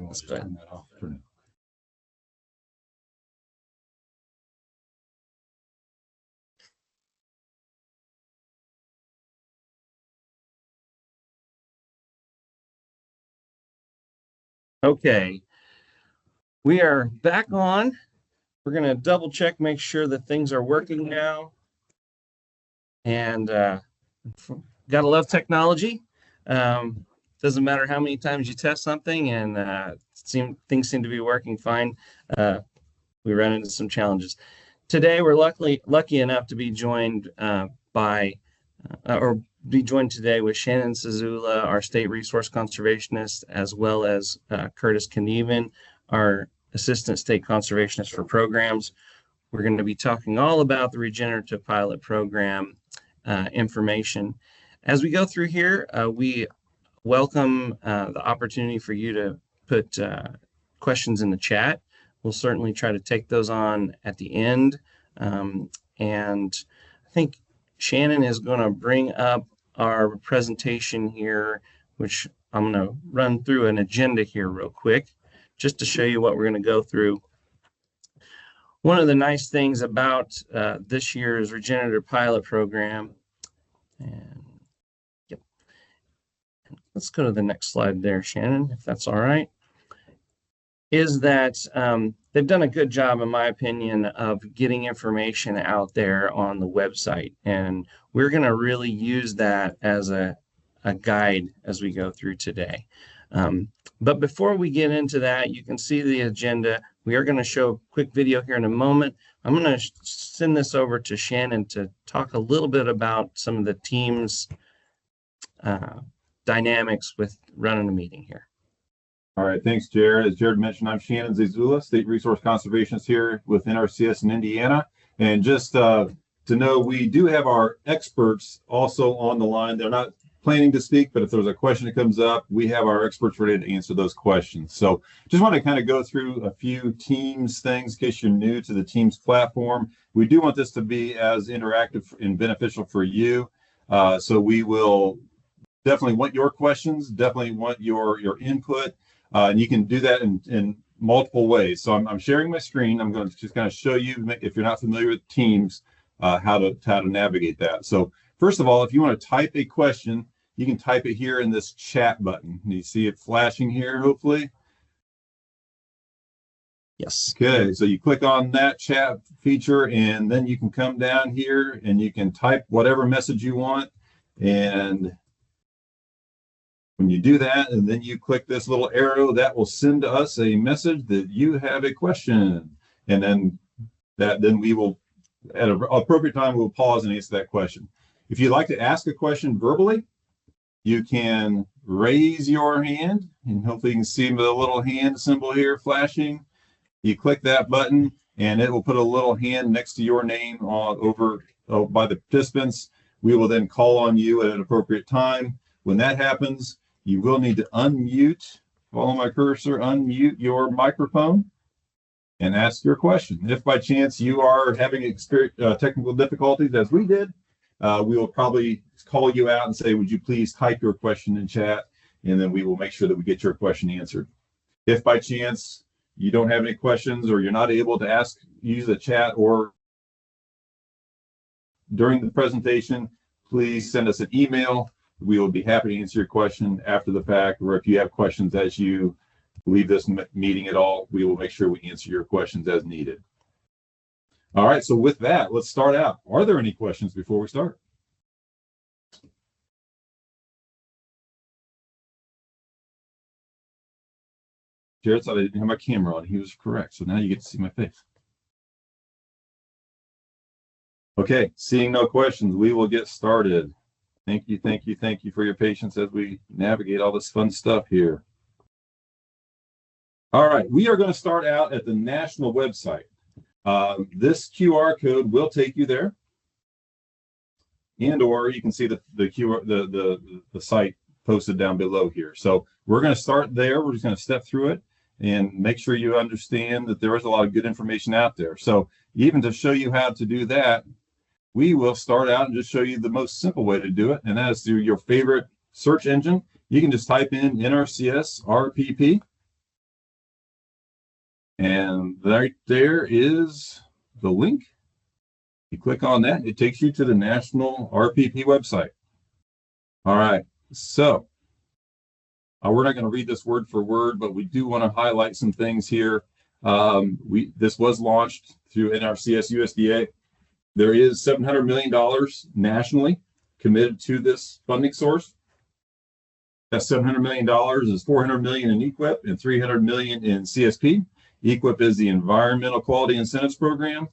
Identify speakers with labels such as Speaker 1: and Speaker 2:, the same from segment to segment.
Speaker 1: Let's go ahead.
Speaker 2: Turn that off.
Speaker 1: Okay, we are back on. We're going to double check, make sure that things are working now. And gotta love technology. Doesn't matter how many times you test something, and things seem to be working fine. We ran into some challenges. Today, we're lucky enough to be joined be joined today with Shannon Zazula, our state resource conservationist, as well as Curtis Knieven, our assistant state conservationist for programs. We're going to be talking all about the regenerative pilot program information. As we go through here, we welcome the opportunity for you to put questions in the chat. We'll certainly try to take those on at the end. And I think Shannon is going to bring up our presentation here, which I'm going to run through an agenda here real quick, just to show you what we're going to go through. One of the nice things about this year's regenerative pilot program, and yep, let's go to the next slide there, Shannon, if that's all right, is that they've done a good job, in my opinion, of getting information out there on the website. And we're going to really use that as a guide as we go through today. But before we get into that, you can see the agenda. We are going to show a quick video here in a moment. I'm going to send this over to Shannon to talk a little bit about some of the team's dynamics with running a meeting here.
Speaker 2: All right, thanks, Jared. As Jared mentioned, I'm Shannon Zazula, State Resource Conservationist here with NRCS in Indiana. And just to know, we do have our experts also on the line. They're not planning to speak, but if there's a question that comes up, we have our experts ready to answer those questions. So just want to kind of go through a few Teams things in case you're new to the Teams platform. We do want this to be as interactive and beneficial for you. So we will definitely want your questions, definitely want your input. And you can do that in multiple ways. So I'm sharing my screen. I'm going to just kind of show you, if you're not familiar with Teams, how to navigate that. So first of all, if you want to type a question, you can type it here in this chat button. You see it flashing here, hopefully?
Speaker 1: Yes.
Speaker 2: Okay, so you click on that chat feature, and then you can come down here and you can type whatever message you want. And when you do that, and then you click this little arrow, that will send to us a message that you have a question. And then we will, at an appropriate time, we'll pause and answer that question. If you'd like to ask a question verbally, you can raise your hand, and hopefully you can see the little hand symbol here flashing. You click that button, and it will put a little hand next to your name by the participants. We will then call on you at an appropriate time. When that happens, you will need to unmute, follow my cursor, unmute your microphone and ask your question. If by chance you are having technical difficulties, as we did, we will probably call you out and say, would you please type your question in chat, and then we will make sure that we get your question answered. If by chance you don't have any questions, or you're not able to use the chat or during the presentation, please send us an email. We will be happy to answer your question after the fact, or if you have questions as you leave this meeting at all, we will make sure we answer your questions as needed. All right, so with that, let's start out. Are there any questions before we start? Jared said I didn't have my camera on. He was correct, so now you get to see my face. Okay, seeing no questions, we will get started. Thank you for your patience as we navigate all this fun stuff here. All right, we are going to start out at the national website. This QR code will take you there, or you can see the site posted down below here. So we're going to start there. We're just going to step through it and make sure you understand that there is a lot of good information out there. So even to show you how to do that, we will start out and just show you the most simple way to do it, and that is through your favorite search engine. You can just type in NRCS RPP, And right there is the link. You click on that, it takes you to the National RPP website. All right, so we're not going to read this word for word, but we do want to highlight some things here. This was launched through NRCS USDA. There is $700 million nationally committed to this funding source. That $700 million is $400 million in EQIP and $300 million in CSP. EQIP is the Environmental Quality Incentives Program.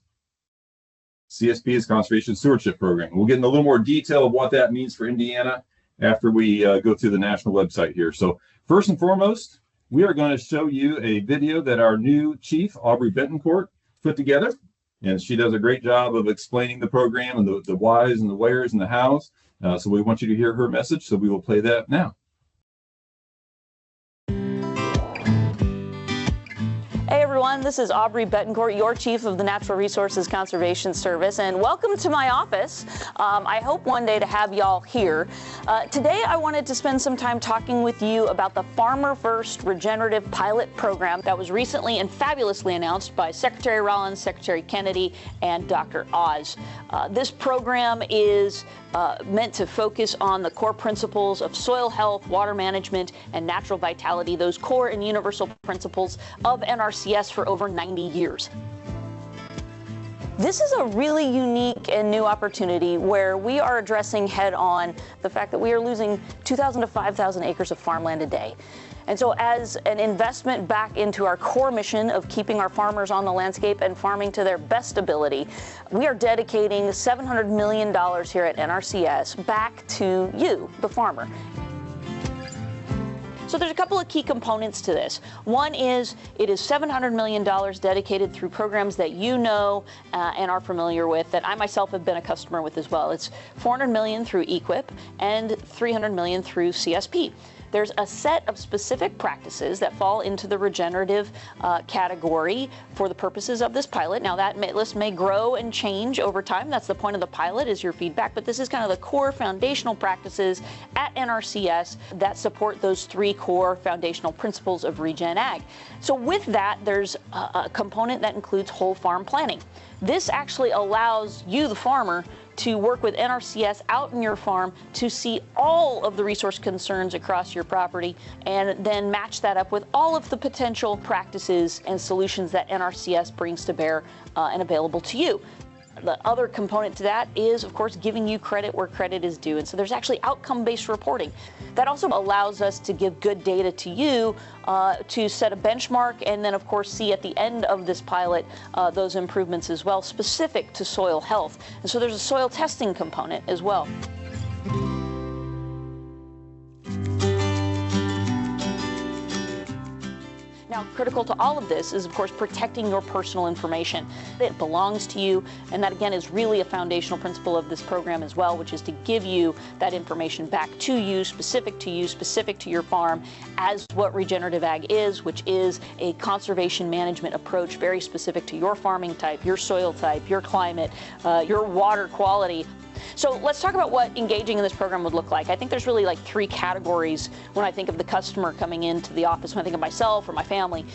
Speaker 2: CSP is Conservation Stewardship Program. We'll get into a little more detail of what that means for Indiana after we go through the national website here. So first and foremost, we are going to show you a video that our new chief, Aubrey Betancourt, put together. And she does a great job of explaining the program and the whys and the wheres and the hows. So we want you to hear her message. So we will play that now.
Speaker 3: Hey everyone, this is Aubrey Betancourt, your Chief of the Natural Resources Conservation Service, and welcome to my office. I hope one day to have y'all here. Today I wanted to spend some time talking with you about the Farmer First Regenerative Pilot Program that was recently and fabulously announced by Secretary Rollins, Secretary Kennedy, and Dr. Oz. This program is meant to focus on the core principles of soil health, water management, and natural vitality, those core and universal principles of NRCS for over 90 years. This is a really unique and new opportunity where we are addressing head-on the fact that we are losing 2,000 to 5,000 acres of farmland a day. And so as an investment back into our core mission of keeping our farmers on the landscape and farming to their best ability, we are dedicating $700 million here at NRCS back to you, the farmer. So there's a couple of key components to this. One is it is $700 million dedicated through programs that you know and are familiar with, that I myself have been a customer with as well. It's $400 million through EQIP and $300 million through CSP. There's a set of specific practices that fall into the regenerative category for the purposes of this pilot. Now that list may grow and change over time. That's the point of the pilot, is your feedback, but this is kind of the core foundational practices at NRCS that support those three core foundational principles of Regen Ag. So with that, there's a component that includes whole farm planning. This actually allows you, the farmer, to work with NRCS out in your farm to see all of the resource concerns across your property and then match that up with all of the potential practices and solutions that NRCS brings to bear and available to you. The other component to that is, of course, giving you credit where credit is due. And so there's actually outcome-based reporting. That also allows us to give good data to you to set a benchmark and then, of course, see at the end of this pilot those improvements as well, specific to soil health. And so there's a soil testing component as well. Now, critical to all of this is, of course, protecting your personal information. It belongs to you, and that, again, is really a foundational principle of this program as well, which is to give you that information back to you, specific to your farm, as what regenerative ag is, which is a conservation management approach very specific to your farming type, your soil type, your climate, your water quality. So let's talk about what engaging in this program would look like. I think there's really like three categories when I think of the customer coming into the office, when I think of myself or my family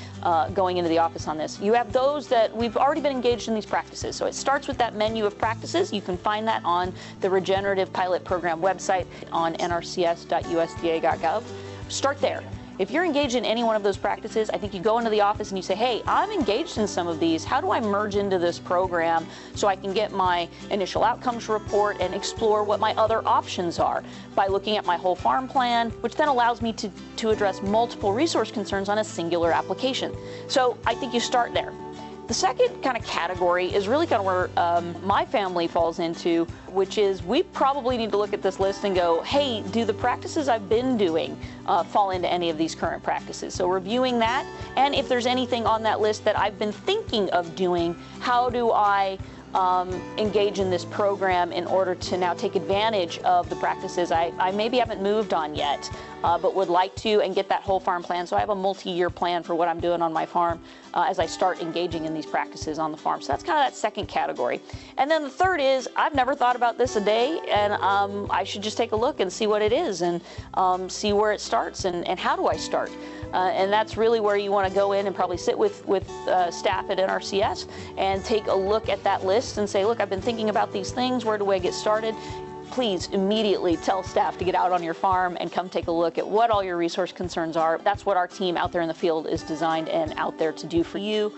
Speaker 3: going into the office on this. You have those that we've already been engaged in these practices. So it starts with that menu of practices. You can find that on the Regenerative Pilot Program website on nrcs.usda.gov. Start there. If you're engaged in any one of those practices, I think you go into the office and you say, hey, I'm engaged in some of these. How do I merge into this program so I can get my initial outcomes report and explore what my other options are by looking at my whole farm plan, which then allows me to address multiple resource concerns on a singular application. So I think you start there. The second kind of category is really kind of where my family falls into, which is we probably need to look at this list and go, hey, do the practices I've been doing fall into any of these current practices? So reviewing that, and if there's anything on that list that I've been thinking of doing, how do I engage in this program in order to now take advantage of the practices I maybe haven't moved on yet, but would like to, and get that whole farm plan. So I have a multi-year plan for what I'm doing on my farm as I start engaging in these practices on the farm. So that's kind of that second category. And then the third is, I've never thought about this a day, and I should just take a look and see what it is, and see where it starts, and how do I start. And that's really where you want to go in and probably sit with staff at NRCS and take a look at that list and say, look, I've been thinking about these things. Where do I get started? Please immediately tell staff to get out on your farm and come take a look at what all your resource concerns are. That's what our team out there in the field is designed and out there to do for you.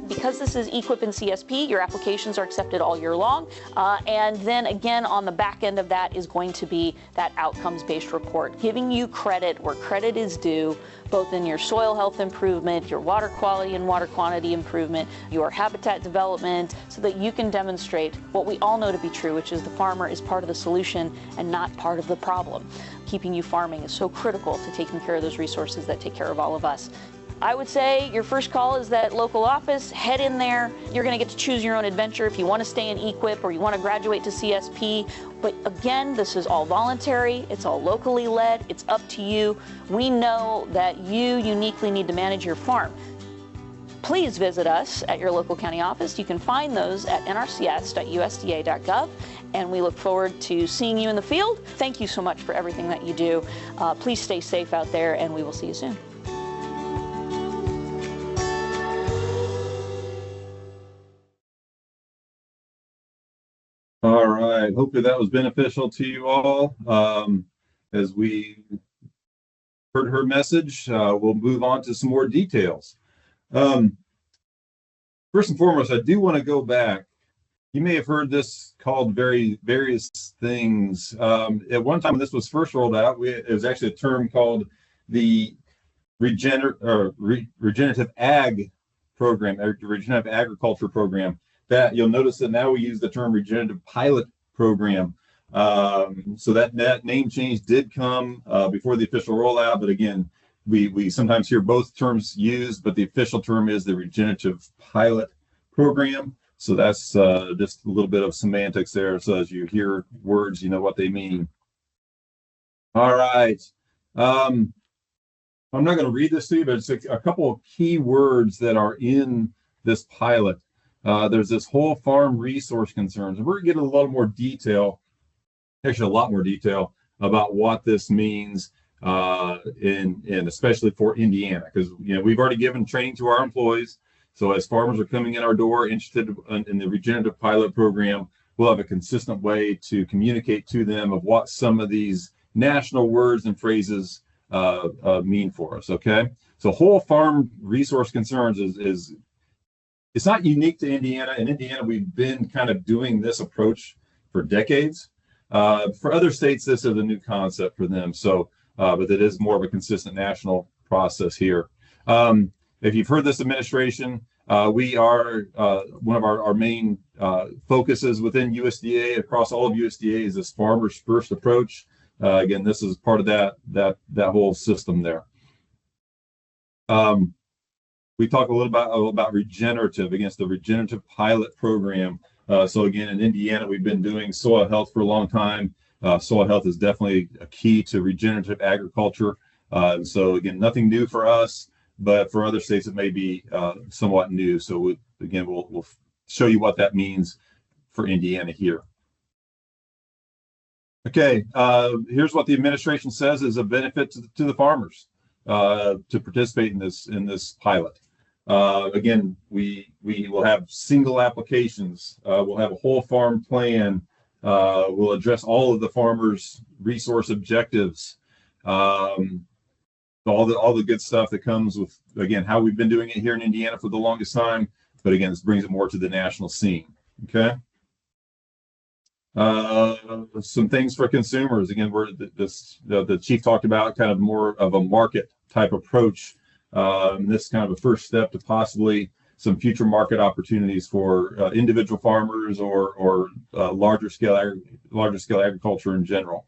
Speaker 3: Because this is EQIP and CSP, your applications are accepted all year long. And then again, on the back end of that is going to be that outcomes-based report, giving you credit where credit is due, both in your soil health improvement, your water quality and water quantity improvement, your habitat development, so that you can demonstrate what we all know to be true, which is the farmer is part of the solution and not part of the problem. Keeping you farming is so critical to taking care of those resources that take care of all of us. I would say your first call is that local office. Head in there. You're going to get to choose your own adventure if you want to stay in EQIP or you want to graduate to CSP. But again, this is all voluntary. It's all locally led. It's up to you. We know that you uniquely need to manage your farm. Please visit us at your local county office. You can find those at nrcs.usda.gov. And we look forward to seeing you in the field. Thank you so much for everything that you do. Please stay safe out there, and we will see you soon.
Speaker 2: All right. Hopefully that was beneficial to you all. As we heard her message, we'll move on to some more details. First and foremost, I do want to go back. You may have heard this called various things. At one time when this was first rolled out, it was actually a term called the Regenerative Ag Program, or Regenerative Agriculture Program. That you'll notice that now we use the term Regenerative Pilot Program. So that name change did come before the official rollout, but again, we sometimes hear both terms used, but the official term is the Regenerative Pilot Program. So that's just a little bit of semantics there. So as you hear words, you know what they mean. All right. I'm not going to read this to you, but it's a couple of key words that are in this pilot. There's this whole farm resource concerns, and we're going to get a little more detail, actually a lot more detail about what this means, and especially for Indiana, because we've already given training to our employees. So as farmers are coming in our door interested in the Regenerative Pilot Program, we'll have a consistent way to communicate to them of what some of these national words and phrases mean for us. Okay, so whole farm resource concerns is it's not unique to Indiana. In Indiana, we've been kind of doing this approach for decades. For other states, this is a new concept for them. So, but it is more of a consistent national process here. If you've heard this administration, we are one of our main focuses within USDA, across all of USDA, is this farmers first approach. Again, this is part of that whole system there. We talk a little about regenerative, against the Regenerative Pilot Program. So again, in Indiana, we've been doing soil health for a long time. Soil health is definitely a key to regenerative agriculture. So again, nothing new for us, but for other states, it may be somewhat new. So we'll show you what that means for Indiana here. Okay, here's what the administration says is a benefit to the farmers to participate in this pilot. Again, we will have single applications. We'll have a whole farm plan. We'll address all of the farmers' resource objectives. All the good stuff that comes with, again, how we've been doing it here in Indiana for the longest time. But again, this brings it more to the national scene. Okay. Some things for consumers. Again, the chief talked about kind of more of a market type approach. This is kind of a first step to possibly some future market opportunities for individual farmers or larger scale agriculture in general.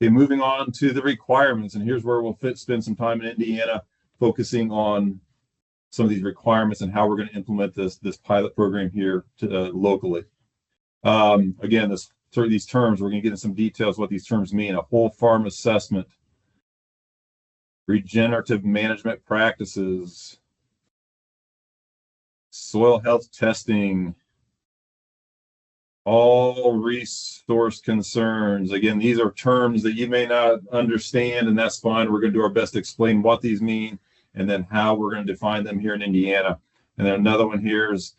Speaker 2: Okay, moving on to the requirements, and here's where we'll spend some time in Indiana focusing on some of these requirements and how we're going to implement this pilot program here locally. Again, these terms, we're going to get into some details what these terms mean. A whole farm assessment, regenerative management practices, soil health testing, all resource concerns. Again, these are terms that you may not understand, and that's fine. We're going to do our best to explain what these mean and then how we're going to define them here in Indiana. And then another one here is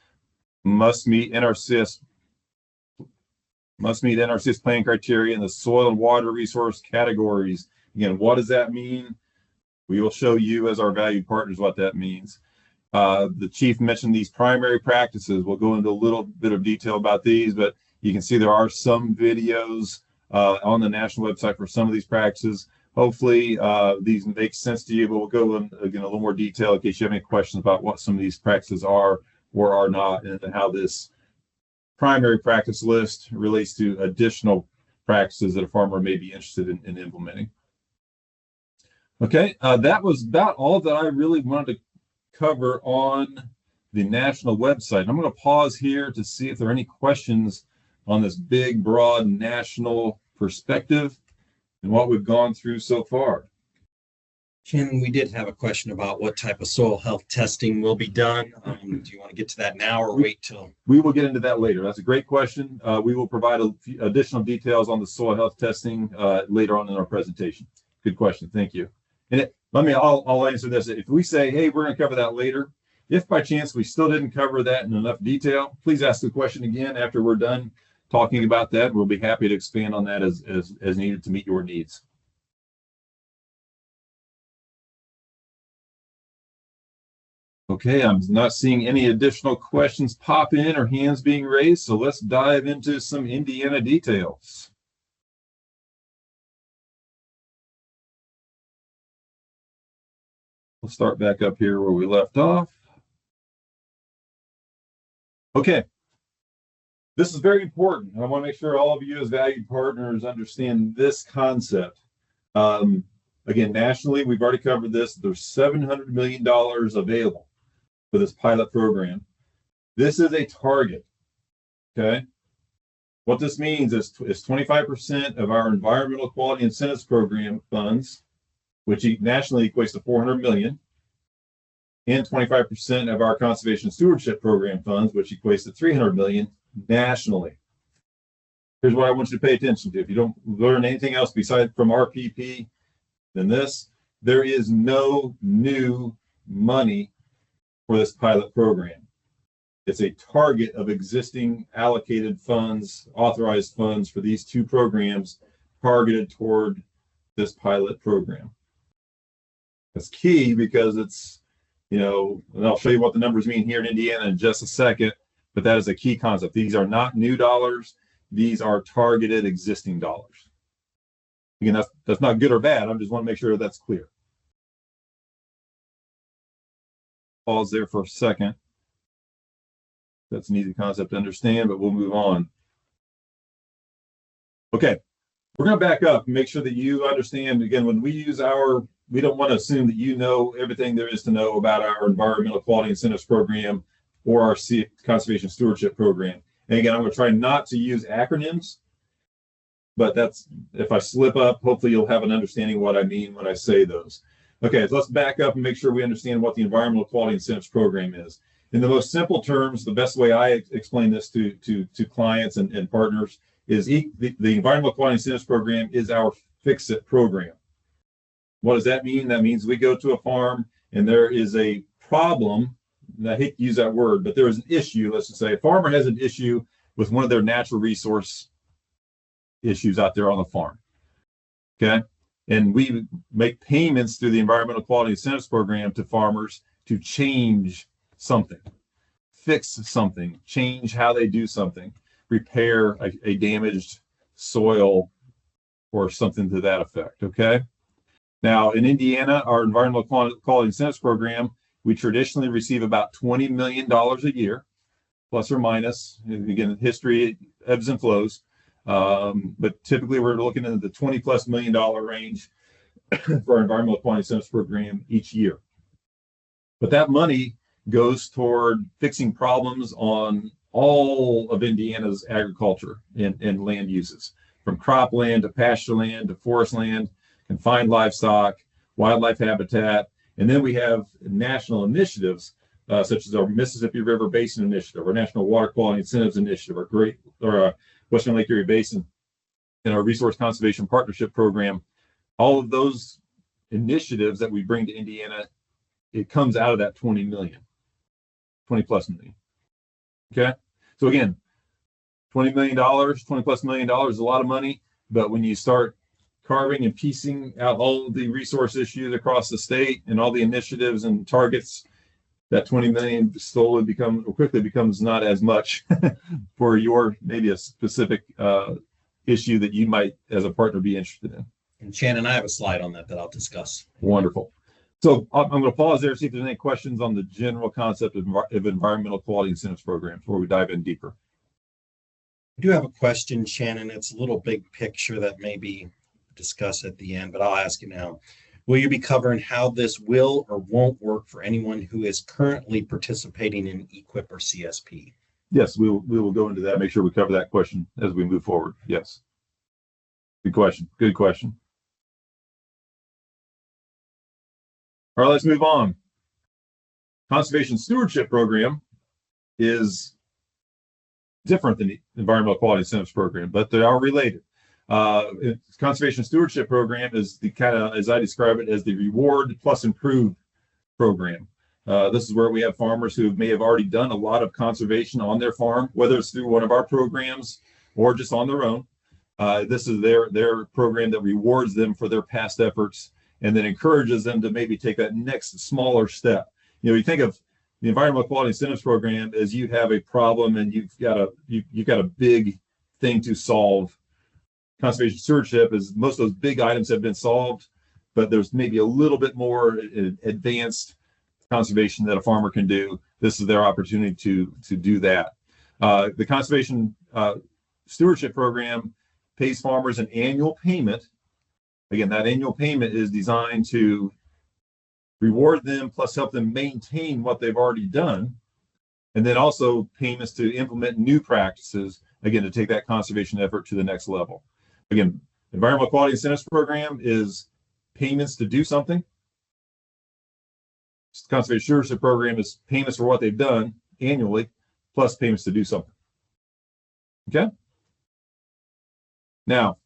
Speaker 2: must meet NRCS plan criteria in the soil and water resource categories. Again, what does that mean? We will show you as our valued partners what that means. The chief mentioned these primary practices. We'll go into a little bit of detail about these, but you can see there are some videos on the national website for some of these practices. Hopefully these make sense to you, but we'll go in again a little more detail in case you have any questions about what some of these practices are or are not, and how this primary practice list relates to additional practices that a farmer may be interested in implementing. Okay, that was about all that I really wanted to cover on the national website. I'm going to pause here to see if there are any questions on this big, broad national perspective and what we've gone through so far.
Speaker 4: Shannon, we did have a question about what type of soil health testing will be done. Do you want to get to that now or wait till?
Speaker 2: We will get into that later. That's a great question. We will provide additional details on the soil health testing later on in our presentation. Good question. Thank you. And I'll answer this. If we say, hey, we're going to cover that later, if by chance we still didn't cover that in enough detail, please ask the question again after we're done talking about that. We'll be happy to expand on that as needed to meet your needs. Okay, I'm not seeing any additional questions pop in or hands being raised, so let's dive into some Indiana details. We'll start back up here where we left off. Okay, this is very important. I want to make sure all of you as valued partners understand this concept. Again, nationally, we've already covered this. There's $700 million available for this pilot program. This is a target, okay? What this means is 25% of our environmental quality incentives program funds, which nationally equates to $400 million, and 25% of our conservation stewardship program funds, which equates to $300 million nationally. Here's what I want you to pay attention to. If you don't learn anything else besides from RPP than this, there is no new money for this pilot program. It's a target of existing allocated funds, authorized funds for these two programs targeted toward this pilot program. That's key because it's, and I'll show you what the numbers mean here in Indiana in just a second, but that is a key concept. These are not new dollars. These are targeted existing dollars. Again, that's not good or bad. I just want to make sure that's clear. Pause there for a second. That's an easy concept to understand, but we'll move on. Okay, we're going to back up and make sure that you understand, again, when we use we don't want to assume that you know everything there is to know about our environmental quality incentives program or our conservation stewardship program. And again, I'm going to try not to use acronyms, but if I slip up, hopefully you'll have an understanding of what I mean when I say those. Okay, so let's back up and make sure we understand what the environmental quality incentives program is. In the most simple terms, the best way I explain this to clients and partners is the environmental quality incentives program is our fix-it program. What does that mean? That means we go to a farm and there is a problem, and I hate to use that word, but there is an issue. Let's just say a farmer has an issue with one of their natural resource issues out there on the farm, okay? And we make payments through the Environmental Quality Incentives Program to farmers to change something, fix something, change how they do something, repair a damaged soil or something to that effect, okay? Now, in Indiana, our Environmental Quality Incentives Program, we traditionally receive about $20 million a year, plus or minus. Again, history ebbs and flows. But typically we're looking at the $20+ million range for our environmental quality incentives program each year. But that money goes toward fixing problems on all of Indiana's agriculture and land uses, from cropland to pasture land to forest land, confined livestock, wildlife habitat. And then we have national initiatives such as our Mississippi River Basin Initiative, our National Water Quality Incentives Initiative, our Western Lake Erie Basin, and our Resource Conservation Partnership Program. All of those initiatives that we bring to Indiana, it comes out of that 20 plus million. Okay. So again, $20 million, $20 plus million is a lot of money, but when you start carving and piecing out all of the resource issues across the state and all the initiatives and targets, that 20 million quickly becomes not as much for your maybe a specific issue that you might as a partner be interested in.
Speaker 4: And Shannon, I have a slide on that I'll discuss.
Speaker 2: Wonderful. So I'm going to pause there, see if there's any questions on the general concept of environmental quality incentives programs before we dive in deeper.
Speaker 4: I do have a question, Shannon. It's a little big picture that maybe discuss at the end, but I'll ask you now. Will you be covering how this will or won't work for anyone who is currently participating in EQIP or CSP?
Speaker 2: Yes, we will go into that. Make sure we cover that question as we move forward. Yes. Good question. Good question. All right, let's move on. Conservation Stewardship Program is different than the Environmental Quality Incentives Program, but they are related. Conservation Stewardship Program is the kind of, as I describe it, as the reward plus improve program. This is where we have farmers who may have already done a lot of conservation on their farm, whether it's through one of our programs or just on their own. This is their program that rewards them for their past efforts and then encourages them to maybe take that next smaller step. You know, you think of the Environmental Quality Incentives Program as you have a problem and you've got a big thing to solve. Conservation Stewardship is most of those big items have been solved, but there's maybe a little bit more advanced conservation that a farmer can do. This is their opportunity to do that. The Conservation Stewardship Program pays farmers an annual payment. Again, that annual payment is designed to reward them plus help them maintain what they've already done. And then also payments to implement new practices, again, to take that conservation effort to the next level. Again, Environmental Quality Incentives Program is payments to do something. Conservation Stewardship Program is payments for what they've done annually, plus payments to do something. Okay? Now,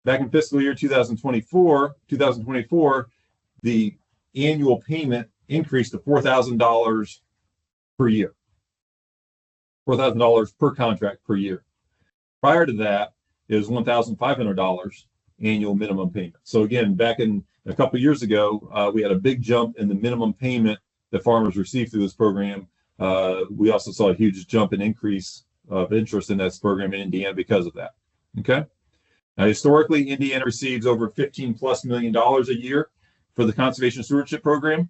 Speaker 2: back in fiscal year 2024, the annual payment increased to $4,000 per year. $4,000 per contract per year. Prior to that, it was $1,500 annual minimum payment. So again, back in a couple of years ago, we had a big jump in the minimum payment that farmers received through this program. We also saw a huge jump in increase of interest in this program in Indiana because of that. Okay. Now, historically, Indiana receives over $15+ million a year for the Conservation Stewardship Program.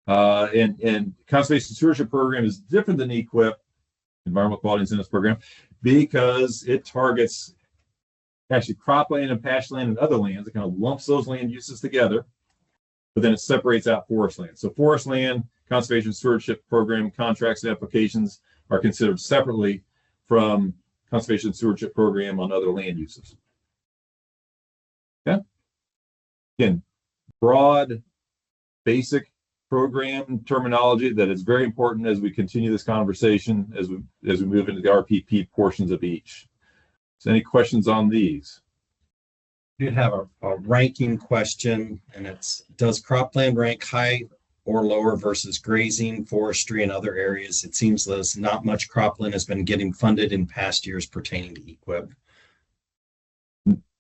Speaker 2: And Conservation Stewardship Program is different than EQIP, Environmental Quality Incentives Program, because it targets actually cropland and pasture land and other lands. It kind of lumps those land uses together, but then it separates out forest land. So forest land, Conservation Stewardship Program contracts and applications are considered separately from Conservation Stewardship Program on other land uses. Okay. Again, broad, basic program terminology that is very important as we continue this conversation as we move into the RPP portions of each. So any questions on these?
Speaker 4: We did have a ranking question, and it's, does cropland rank high or lower versus grazing, forestry, and other areas? It seems there's not much cropland has been getting funded in past years pertaining to EQIP.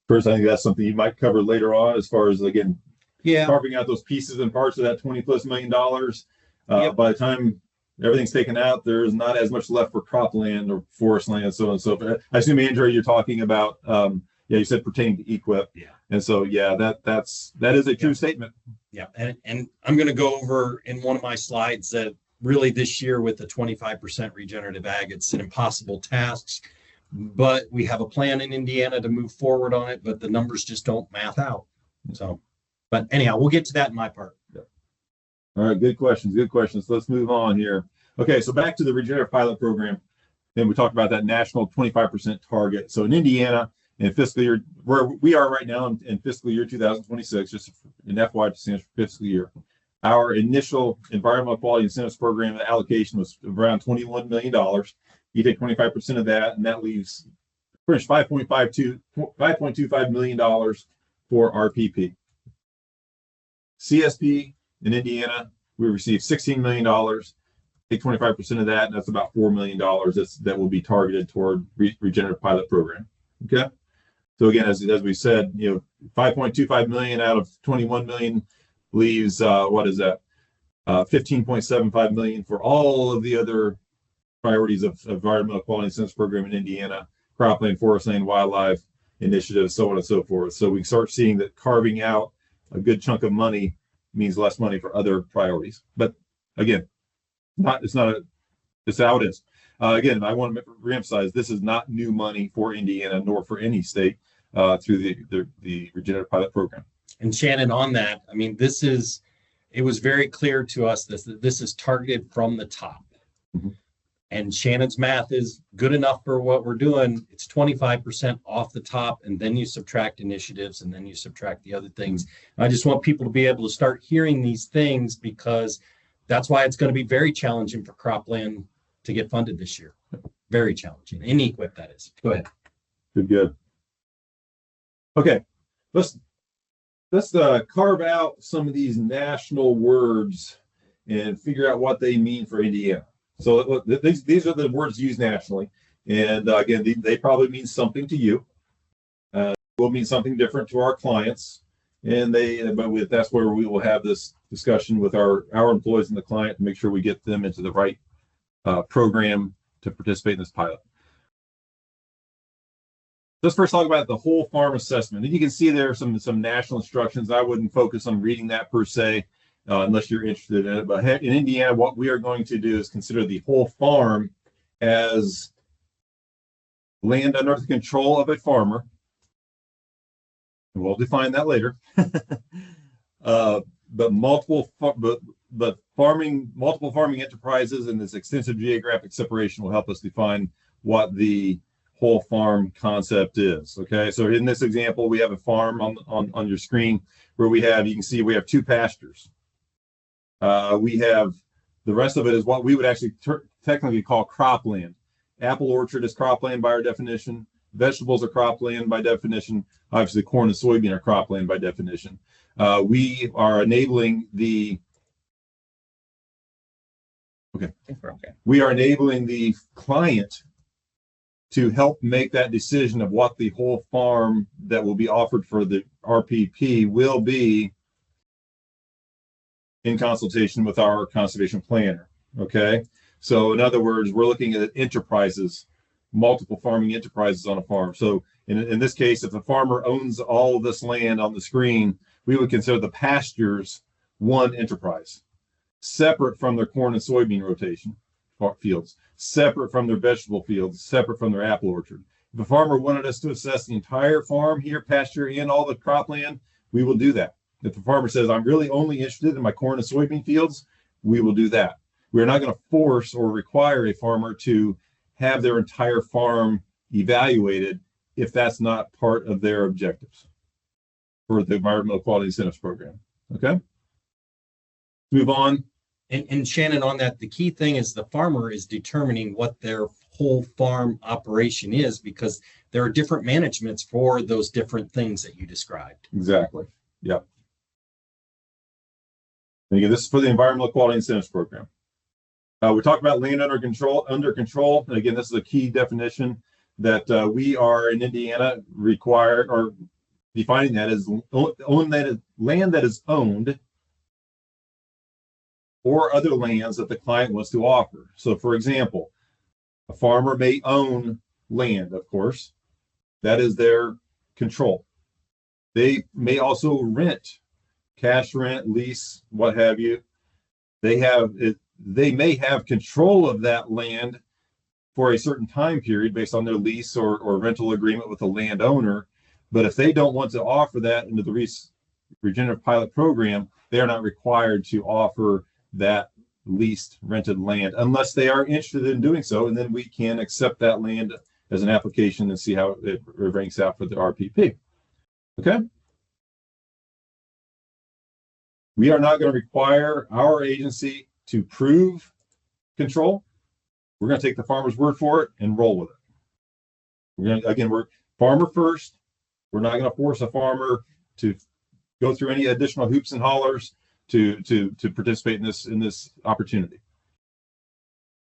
Speaker 2: First, I think that's something you might cover later on as far as, again, carving out those pieces and parts of that $20+ million. By the time everything's taken out, there's not as much left for cropland or forest land, so on and so forth. I assume, Andrew, you're talking about, you said pertaining to EQIP. Yeah. And so, that is a true statement.
Speaker 4: Yeah. And I'm going to go over in one of my slides that really this year with the 25% regenerative ag, it's an impossible task, but we have a plan in Indiana to move forward on it, but the numbers just don't math out. So, but anyhow, we'll get to that in my part.
Speaker 2: All right, good questions, good questions. Let's move on here. Okay, so back to the Regenerative Pilot Program. And we talked about that national 25% target. So in Indiana, in fiscal year, where we are right now in fiscal year 2026, just in FY stands for fiscal year, our initial environmental quality incentives program allocation was around $21 million. You take 25% of that, and that leaves pretty much $5.25 million for RPP. CSP in Indiana, we received $16 million. Take 25% of that, and that's about $4 million that will be targeted toward regenerative pilot program. Okay. So again, as we said, 5.25 million out of 21 million leaves what is that? 15.75 million for all of the other priorities of environmental quality incentives program in Indiana, cropland, forest land, wildlife initiatives, so on and so forth. So we start seeing that carving out a good chunk of money means less money for other priorities. But again, it's how it is. Again, I want to reemphasize this is not new money for Indiana nor for any state through the Regenerative Pilot Program.
Speaker 4: And Shannon, on that, I mean, it was very clear to us that this is targeted from the top.
Speaker 2: Mm-hmm.
Speaker 4: And Shannon's math is good enough for what we're doing. It's 25% off the top, and then you subtract initiatives, and then you subtract the other things. I just want people to be able to start hearing these things, because that's why it's going to be very challenging for cropland to get funded this year. Very challenging. In EQIP, that is. Go ahead.
Speaker 2: Good. Okay, let's carve out some of these national words and figure out what they mean for Indiana. So these are the words used nationally, and again, they probably mean something to you. Will mean something different to our clients, and that's where we will have this discussion with our employees and the client to make sure we get them into the right program to participate in this pilot. Let's first talk about the whole farm assessment. And you can see there some national instructions. I wouldn't focus on reading that per se, unless you're interested in it. But in Indiana, what we are going to do is consider the whole farm as land under the control of a farmer. And we'll define that later. But multiple farming enterprises and this extensive geographic separation will help us define what the whole farm concept is. Okay, so in this example, we have a farm on your screen where you can see we have two pastures. We have the rest of it is what we would actually technically call cropland. Apple orchard is cropland by our definition. Vegetables are cropland by definition. Obviously, corn and soybean are cropland by definition. We are enabling we are enabling the client to help make that decision of what the whole farm that will be offered for the RPP will be in consultation with our conservation planner. Okay, so in other words, we're looking at enterprises, multiple farming enterprises on a farm. So in this case, if the farmer owns all of this land on the screen, we would consider the pastures one enterprise, separate from their corn and soybean rotation fields, separate from their vegetable fields, separate from their apple orchard. If a farmer wanted us to assess the entire farm here, pasture and all the cropland, we will do that. If the farmer says, I'm really only interested in my corn and soybean fields, we will do that. We're not going to force or require a farmer to have their entire farm evaluated if that's not part of their objectives for the environmental quality incentives program. Okay, move on.
Speaker 4: And Shannon, on that, the key thing is the farmer is determining what their whole farm operation is, because there are different managements for those different things that you described.
Speaker 2: Exactly. Yep. And again, this is for the environmental quality incentives program. We talked about land under control. And again, this is a key definition that we are in Indiana required or defining that as land that is owned or other lands that the client wants to offer. So for example, a farmer may own land, of course, that is their control. They may also rent, cash rent, lease, what have you. They may have control of that land for a certain time period based on their lease or rental agreement with the landowner. But if they don't want to offer that into the Regenerative Pilot Program, they are not required to offer that leased rented land unless they are interested in doing so, and then we can accept that land as an application and see how it ranks out for the RPP. Okay. We are not going to require our agency to prove control. We're going to take the farmer's word for it and roll with it. We're farmer first. We're not going to force a farmer to go through any additional hoops and hollers to participate in this opportunity.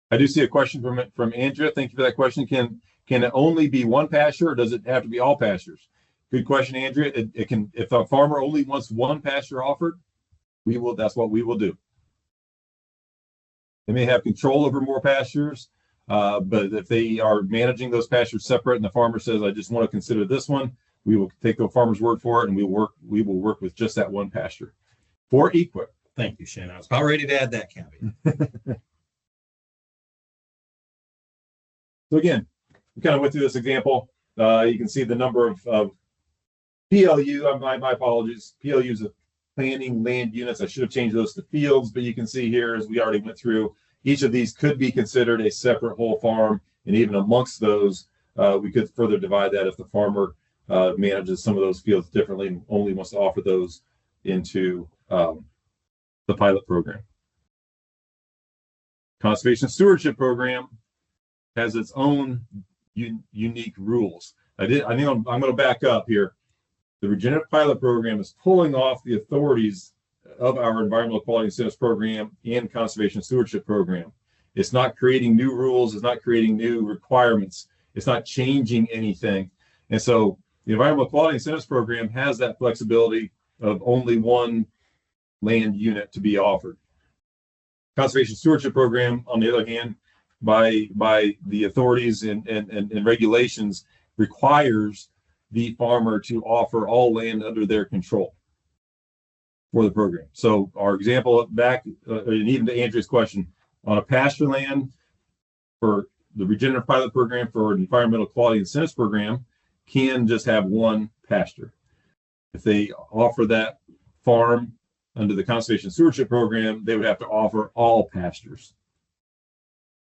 Speaker 2: I do see a question from Andrea. Thank you for that question. Can it only be one pasture, or does it have to be all pastures? Good question, Andrea. It can, if a farmer only wants one pasture offered, that's what we will do. They may have control over more pastures, but if they are managing those pastures separate and the farmer says, I just want to consider this one, we will take the farmer's word for it, and we will work with just that one pasture for equip.
Speaker 4: Thank you, Shannon. I was about ready to add that caveat.
Speaker 2: So again, we kind of went through this example. You can see the number of PLU, my apologies, PLUs of planning land units. I should have changed those to fields, but you can see here, as we already went through, each of these could be considered a separate whole farm, and even amongst those, we could further divide that if the farmer manages some of those fields differently and only wants to offer those into the pilot program. Conservation Stewardship Program has its own unique rules. I think I'm going to back up here. The Regenerative Pilot Program is pulling off the authorities of our Environmental Quality Incentives Program and Conservation Stewardship Program. It's not creating new rules. It's not creating new requirements. It's not changing anything. And so the Environmental Quality Incentives Program has that flexibility of only one land unit to be offered. Conservation Stewardship Program, on the other hand, by the authorities and regulations, requires the farmer to offer all land under their control for the program. So our example back, and even to Andrea's question, on a pasture land for the Regenerative Pilot Program for an Environmental Quality Incentives Program can just have one pasture. If they offer that farm under the Conservation Stewardship Program, they would have to offer all pastures.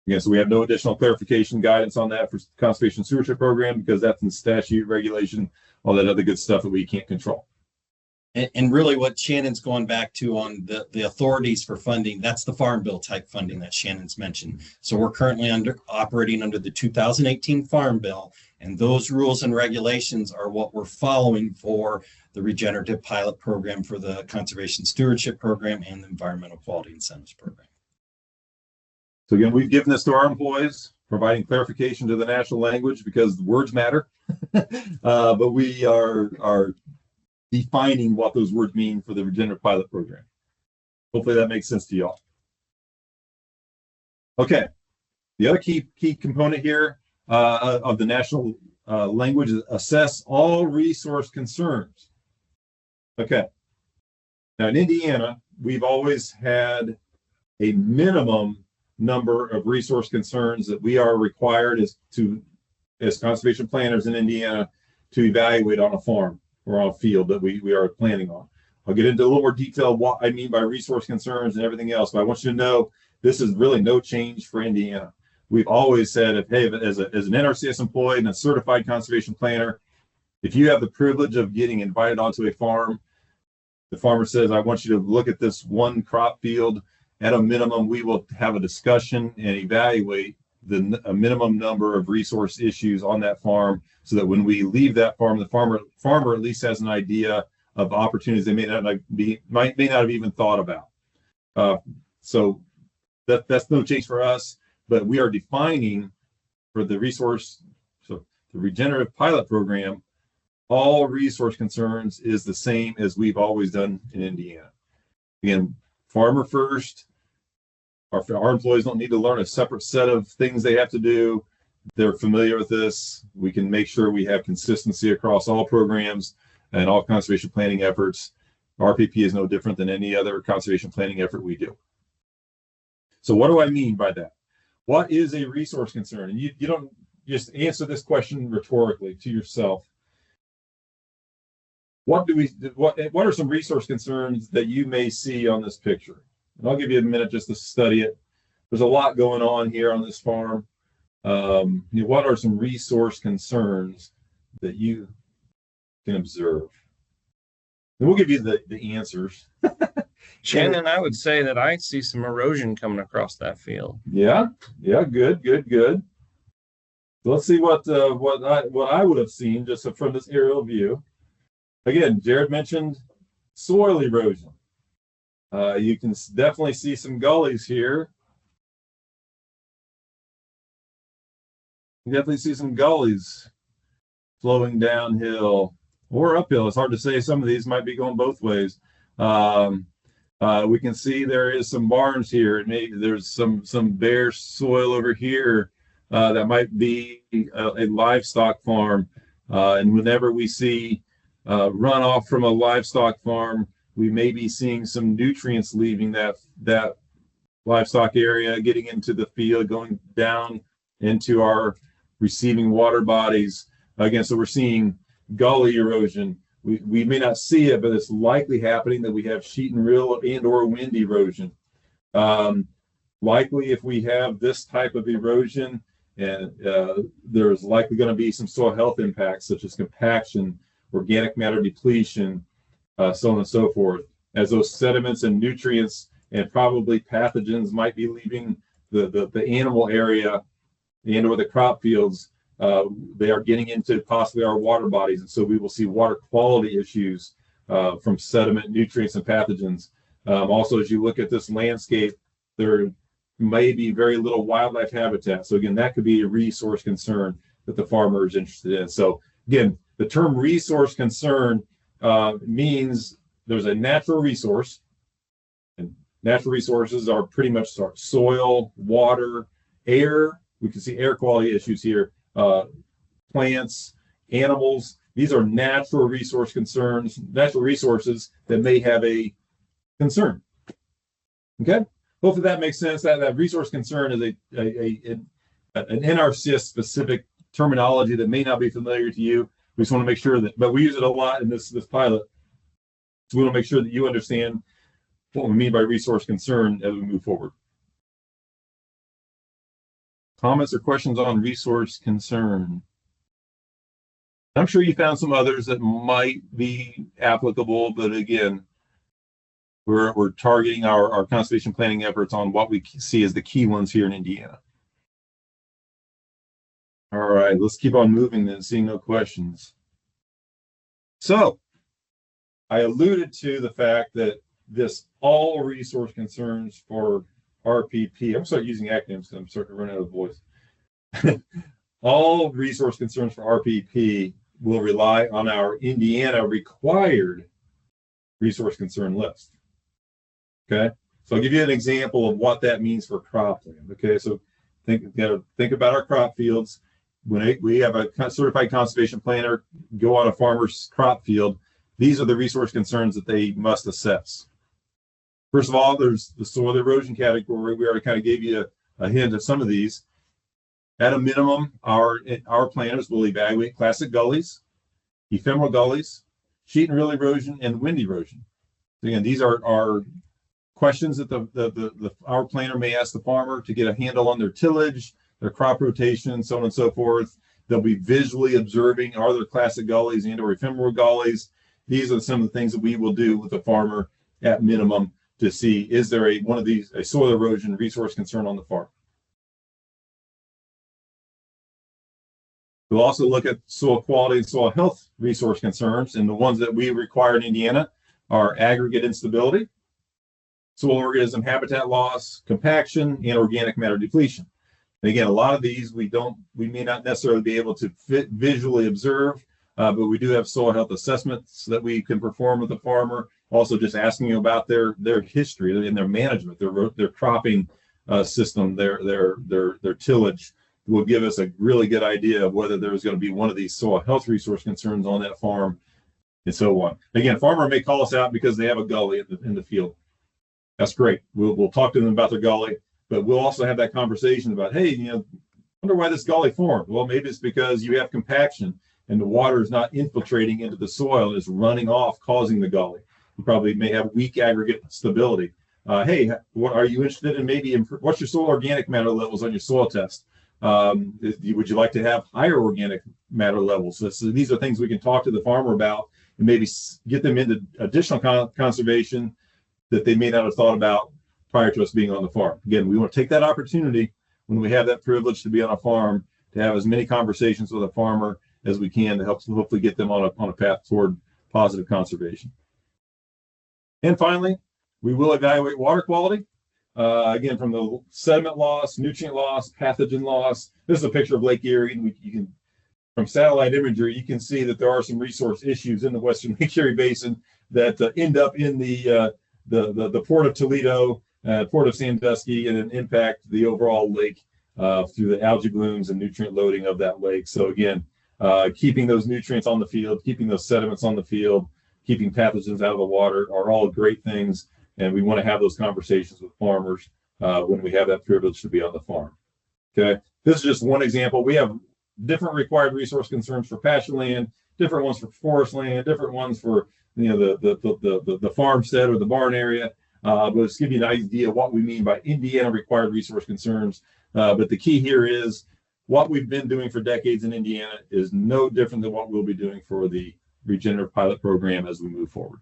Speaker 2: Again, so we have no additional clarification guidance on that for Conservation Stewardship Program because that's in statute, regulation, all that other good stuff that we can't control.
Speaker 4: And really what Shannon's going back to on the authorities for funding, that's the Farm Bill type funding that Shannon's mentioned. So we're currently operating under the 2018 Farm Bill, and those rules and regulations are what we're following for the Regenerative Pilot Program, for the Conservation Stewardship Program, and the Environmental Quality Incentives Program.
Speaker 2: So again, we've given this to our employees, providing clarification to the national language because the words matter, but we are defining what those words mean for the Regenerative Pilot Program. Hopefully that makes sense to y'all. Okay, the other key component here of the national language is assess all resource concerns. Okay, now in Indiana, we've always had a minimum number of resource concerns that we are required as conservation planners in Indiana to evaluate on a farm or on a field that we are planning on. I'll get into a little more detail what I mean by resource concerns and everything else, but I want you to know this is really no change for Indiana. We've always said, as an NRCS employee and a certified conservation planner, if you have the privilege of getting invited onto a farm, the farmer says, I want you to look at this one crop field. At a minimum, we will have a discussion and evaluate a minimum number of resource issues on that farm so that when we leave that farm, the farmer at least has an idea of opportunities they may not have even thought about. So that's no change for us, but we are defining for the Regenerative Pilot Program, all resource concerns is the same as we've always done in Indiana. Again, farmer first. Our employees don't need to learn a separate set of things they have to do. They're familiar with this. We can make sure we have consistency across all programs and all conservation planning efforts. RPP is no different than any other conservation planning effort we do. So what do I mean by that? What is a resource concern? And you don't just answer this question rhetorically to yourself. what are some resource concerns that you may see on this picture? And I'll give you a minute just to study it. There's a lot going on here on this farm. What are some resource concerns that you can observe? And we'll give you the answers.
Speaker 1: Shannon, I would say that I see some erosion coming across that field.
Speaker 2: Yeah, good. So let's see what I would have seen just from this aerial view. Again, Jared mentioned soil erosion. You can definitely see some gullies here. You definitely see some gullies flowing downhill or uphill. It's hard to say. Some of these might be going both ways. We can see there is some barns here, and maybe there's some bare soil over here that might be a livestock farm. And whenever we see runoff from a livestock farm, we may be seeing some nutrients leaving that livestock area, getting into the field, going down into our receiving water bodies. Again, so we're seeing gully erosion. We may not see it, but it's likely happening that we have sheet and rill and or wind erosion. Likely, if we have this type of erosion, and there's likely going to be some soil health impacts such as compaction, organic matter depletion, so on and so forth, as those sediments and nutrients and probably pathogens might be leaving the animal area and or the crop fields. They are getting into possibly our water bodies, and so we will see water quality issues from sediment, nutrients, and pathogens. Also, as you look at this landscape, there may be very little wildlife habitat. So again, that could be a resource concern that the farmer is interested in. So again, the term resource concern means there's a natural resource, and natural resources are pretty much soil, water, air. We can see air quality issues here. Plants, animals, these are natural resource concerns, natural resources that may have a concern. Okay, hopefully that makes sense. That resource concern is an NRCS specific terminology that may not be familiar to you. We just want to make sure that, but we use it a lot in this pilot. So we want to make sure that you understand what we mean by resource concern as we move forward. Comments or questions on resource concern? I'm sure you found some others that might be applicable, but again, we're targeting our conservation planning efforts on what we see as the key ones here in Indiana. All right, let's keep on moving then, seeing no questions. So I alluded to the fact that this all resource concerns for RPP. I'm going to start using acronyms because I'm starting to run out of voice. All resource concerns for RPP will rely on our Indiana required resource concern list. Okay, so I'll give you an example of what that means for cropland. Okay, so think about our crop fields. When we have a certified conservation planner go on a farmer's crop field, these are the resource concerns that they must assess. First of all, there's the soil erosion category. We already kind of gave you a hint of some of these. At a minimum, our planners will evaluate classic gullies, ephemeral gullies, sheet and rill erosion, and wind erosion. So again, these are questions that our planner may ask the farmer to get a handle on their tillage, their crop rotation, so on and so forth. They'll be visually observing, are there classic gullies and or ephemeral gullies? These are some of the things that we will do with the farmer at minimum to see, is there a soil erosion resource concern on the farm? We'll also look at soil quality and soil health resource concerns, and the ones that we require in Indiana are aggregate instability, soil organism habitat loss, compaction, and organic matter depletion. And again, a lot of these we may not necessarily be able to visually observe, but we do have soil health assessments that we can perform with the farmer. Also, just asking about their history and their management, their cropping system, their tillage will give us a really good idea of whether there's going to be one of these soil health resource concerns on that farm, and so on. Again, farmer may call us out because they have a gully in the field. That's great. We'll talk to them about their gully, but we'll also have that conversation about, hey, wonder why this gully formed. Well, maybe it's because you have compaction. and the water is not infiltrating into the soil, it's running off, causing the gully. You probably may have weak aggregate stability. Hey, what are you interested in? Maybe what's your soil organic matter levels on your soil test? Would you like to have higher organic matter levels? So these are things we can talk to the farmer about and maybe get them into additional conservation that they may not have thought about prior to us being on the farm. Again, we want to take that opportunity when we have that privilege to be on a farm to have as many conversations with a farmer as we can to help hopefully get them on a path toward positive conservation. And finally, we will evaluate water quality. Again, from the sediment loss, nutrient loss, pathogen loss. This is a picture of Lake Erie. And you can, from satellite imagery, you can see that there are some resource issues in the Western Lake Erie Basin that end up in the Port of Toledo, Port of Sandusky, and then impact the overall lake through the algae blooms and nutrient loading of that lake. So again, keeping those nutrients on the field, keeping those sediments on the field, keeping pathogens out of the water are all great things. And we want to have those conversations with farmers when we have that privilege to be on the farm. Okay, this is just one example. We have different required resource concerns for pasture land, different ones for forest land, different ones for the farmstead or the barn area. But let's give you an idea of what we mean by Indiana required resource concerns. But the key here is what we've been doing for decades in Indiana is no different than what we'll be doing for the Regenerative pilot program as we move forward.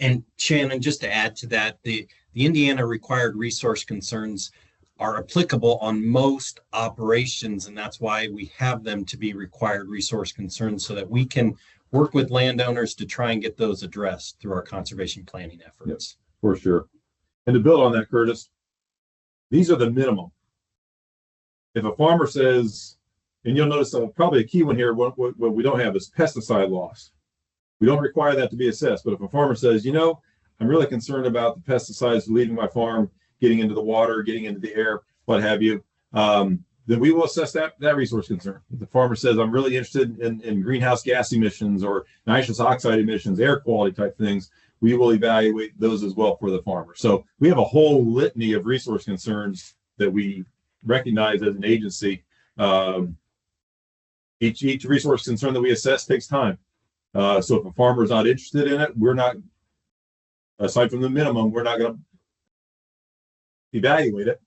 Speaker 4: And Shannon, just to add to that, the Indiana required resource concerns are applicable on most operations, and that's why we have them to be required resource concerns so that we can work with landowners to try and get those addressed through our conservation planning efforts.
Speaker 2: Yes, for sure. And to build on that, Curtis, these are the minimum. If a farmer says, and you'll notice probably a key one here, what we don't have is pesticide loss. We don't require that to be assessed, but if a farmer says, I'm really concerned about the pesticides leaving my farm, getting into the water, getting into the air, what have you, then we will assess that resource concern. If the farmer says, I'm really interested in greenhouse gas emissions or nitrous oxide emissions, air quality type things, we will evaluate those as well for the farmer. So we have a whole litany of resource concerns that we recognize as an agency. Each resource concern that we assess takes time. So if a farmer is not interested in it, we're not, aside from the minimum, we're not going to evaluate it.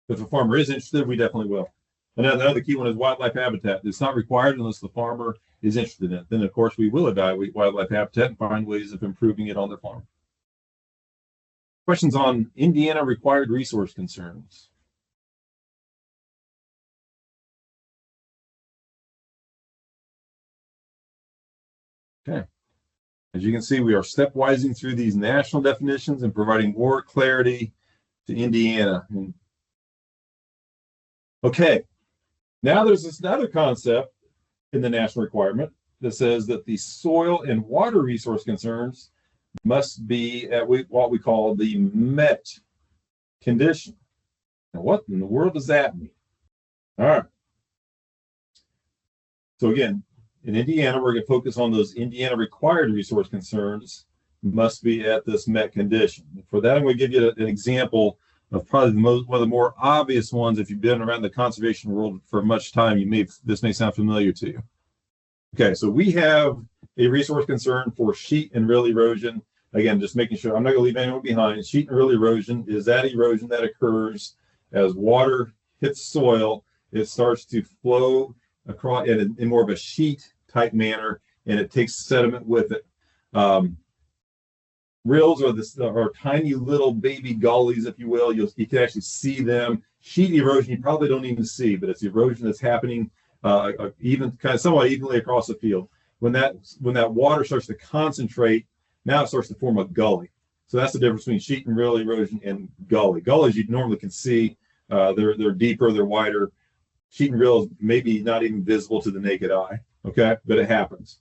Speaker 2: If a farmer is interested, we definitely will. And another key one is wildlife habitat. It's not required unless the farmer is interested in it. Then, of course, we will evaluate wildlife habitat and find ways of improving it on their farm. Questions on Indiana required resource concerns? Okay. As you can see, we are stepwising through these national definitions and providing more clarity to Indiana. Okay. Now there's this other concept in the national requirement that says that the soil and water resource concerns must be at what we call the met condition. Now, what in the world does that mean? All right. So again, in Indiana, we're going to focus on those Indiana required resource concerns must be at this met condition. For that, I'm going to give you an example of probably one of the more obvious ones. If you've been around the conservation world for much time, this may sound familiar to you. Okay, so we have a resource concern for sheet and rill erosion. Again, just making sure I'm not going to leave anyone behind. Sheet and rill erosion is that erosion that occurs as water hits soil. It starts to flow across in more of a sheet type manner, and it takes sediment with it. Rills are tiny little baby gullies, if you will. You can actually see them. Sheet erosion you probably don't even see, but it's erosion that's happening somewhat evenly across the field. When that water starts to concentrate, now it starts to form a gully. So that's the difference between sheet and rill erosion and gully. Gullies you normally can see. They're deeper, they're wider. Sheet and rill is maybe not even visible to the naked eye. Okay, but it happens.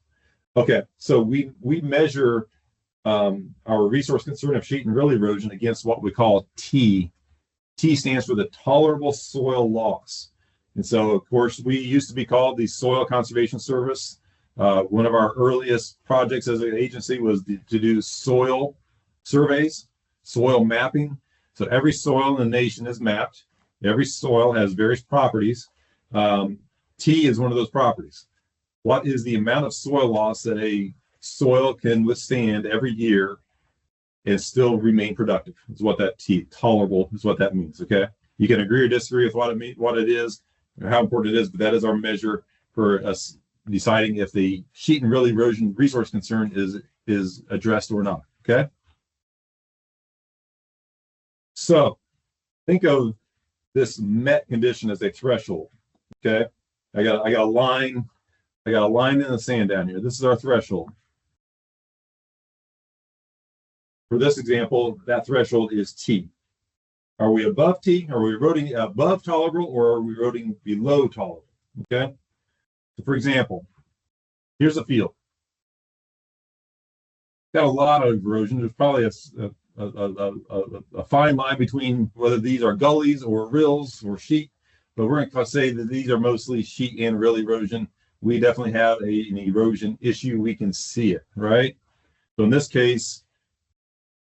Speaker 2: Okay, so we measure our resource concern of sheet and rill erosion against what we call T. T stands for the tolerable soil loss. And so, of course, we used to be called the Soil Conservation Service. One of our earliest projects as an agency was to do soil surveys, soil mapping. So every soil in the nation is mapped. Every soil has various properties. T is one of those properties. what is the amount of soil loss that a soil can withstand every year and still remain productive? Is what that tolerable is what that means. Okay, you can agree or disagree with what it is, or how important it is, but that is our measure for us deciding if the sheet and rill erosion resource concern is addressed or not. Okay, so think of this met condition as a threshold. Okay, I got a line in the sand down here. This is our threshold. For this example, that threshold is T. Are we above T? Are we eroding above tolerable, or are we eroding below tolerable? Okay. So for example, here's a field. Got a lot of erosion. There's probably a fine line between whether these are gullies or rills or sheet, but we're going to say that these are mostly sheet and rill erosion. We definitely have an erosion issue. We can see it, right? So in this case,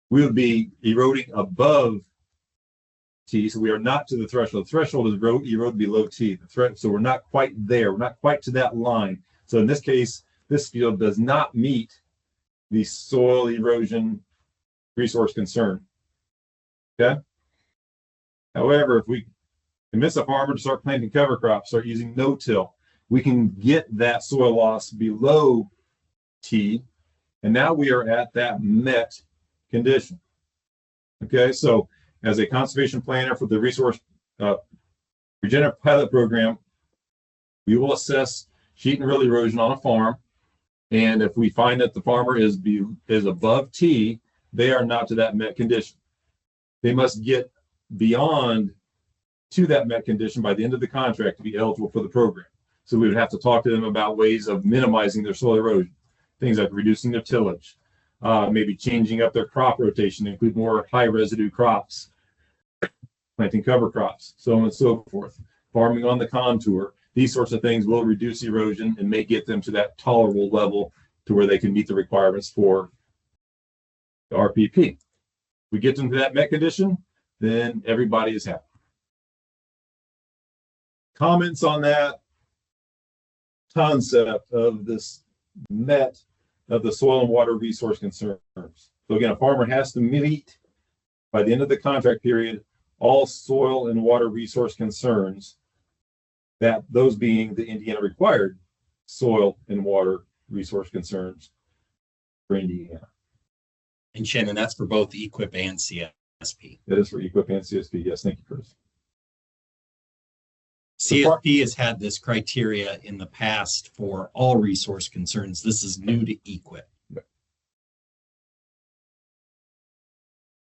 Speaker 2: we would be eroding above T, so we are not to the threshold. The threshold is erode below T. So we're not quite there. We're not quite to that line. So in this case, this field does not meet the soil erosion resource concern. Okay. However, if we convince a farmer to start planting cover crops, start using no-till, we can get that soil loss below T, and now we are at that met condition. Okay, so as a conservation planner for the resource regenerative pilot program, we will assess sheet and rill erosion on a farm, and if we find that the farmer is above T, they are not to that met condition. They must get beyond to that met condition by the end of the contract to be eligible for the program. So we would have to talk to them about ways of minimizing their soil erosion, things like reducing their tillage, maybe changing up their crop rotation to include more high residue crops, planting cover crops, so on and so forth, farming on the contour. These sorts of things will reduce erosion and may get them to that tolerable level to where they can meet the requirements for the RPP. We get them to that met condition, then everybody is happy. Comments on that concept of this met of the soil and water resource concerns. So again, a farmer has to meet by the end of the contract period all soil and water resource concerns, that those being the Indiana required soil and water resource concerns for Indiana.
Speaker 4: And Shannon, that's for both EQIP and CSP.
Speaker 2: That is for EQIP and CSP. Yes, thank you, Chris.
Speaker 4: CSP has had this criteria in the past for all resource concerns. This is new to EQIP.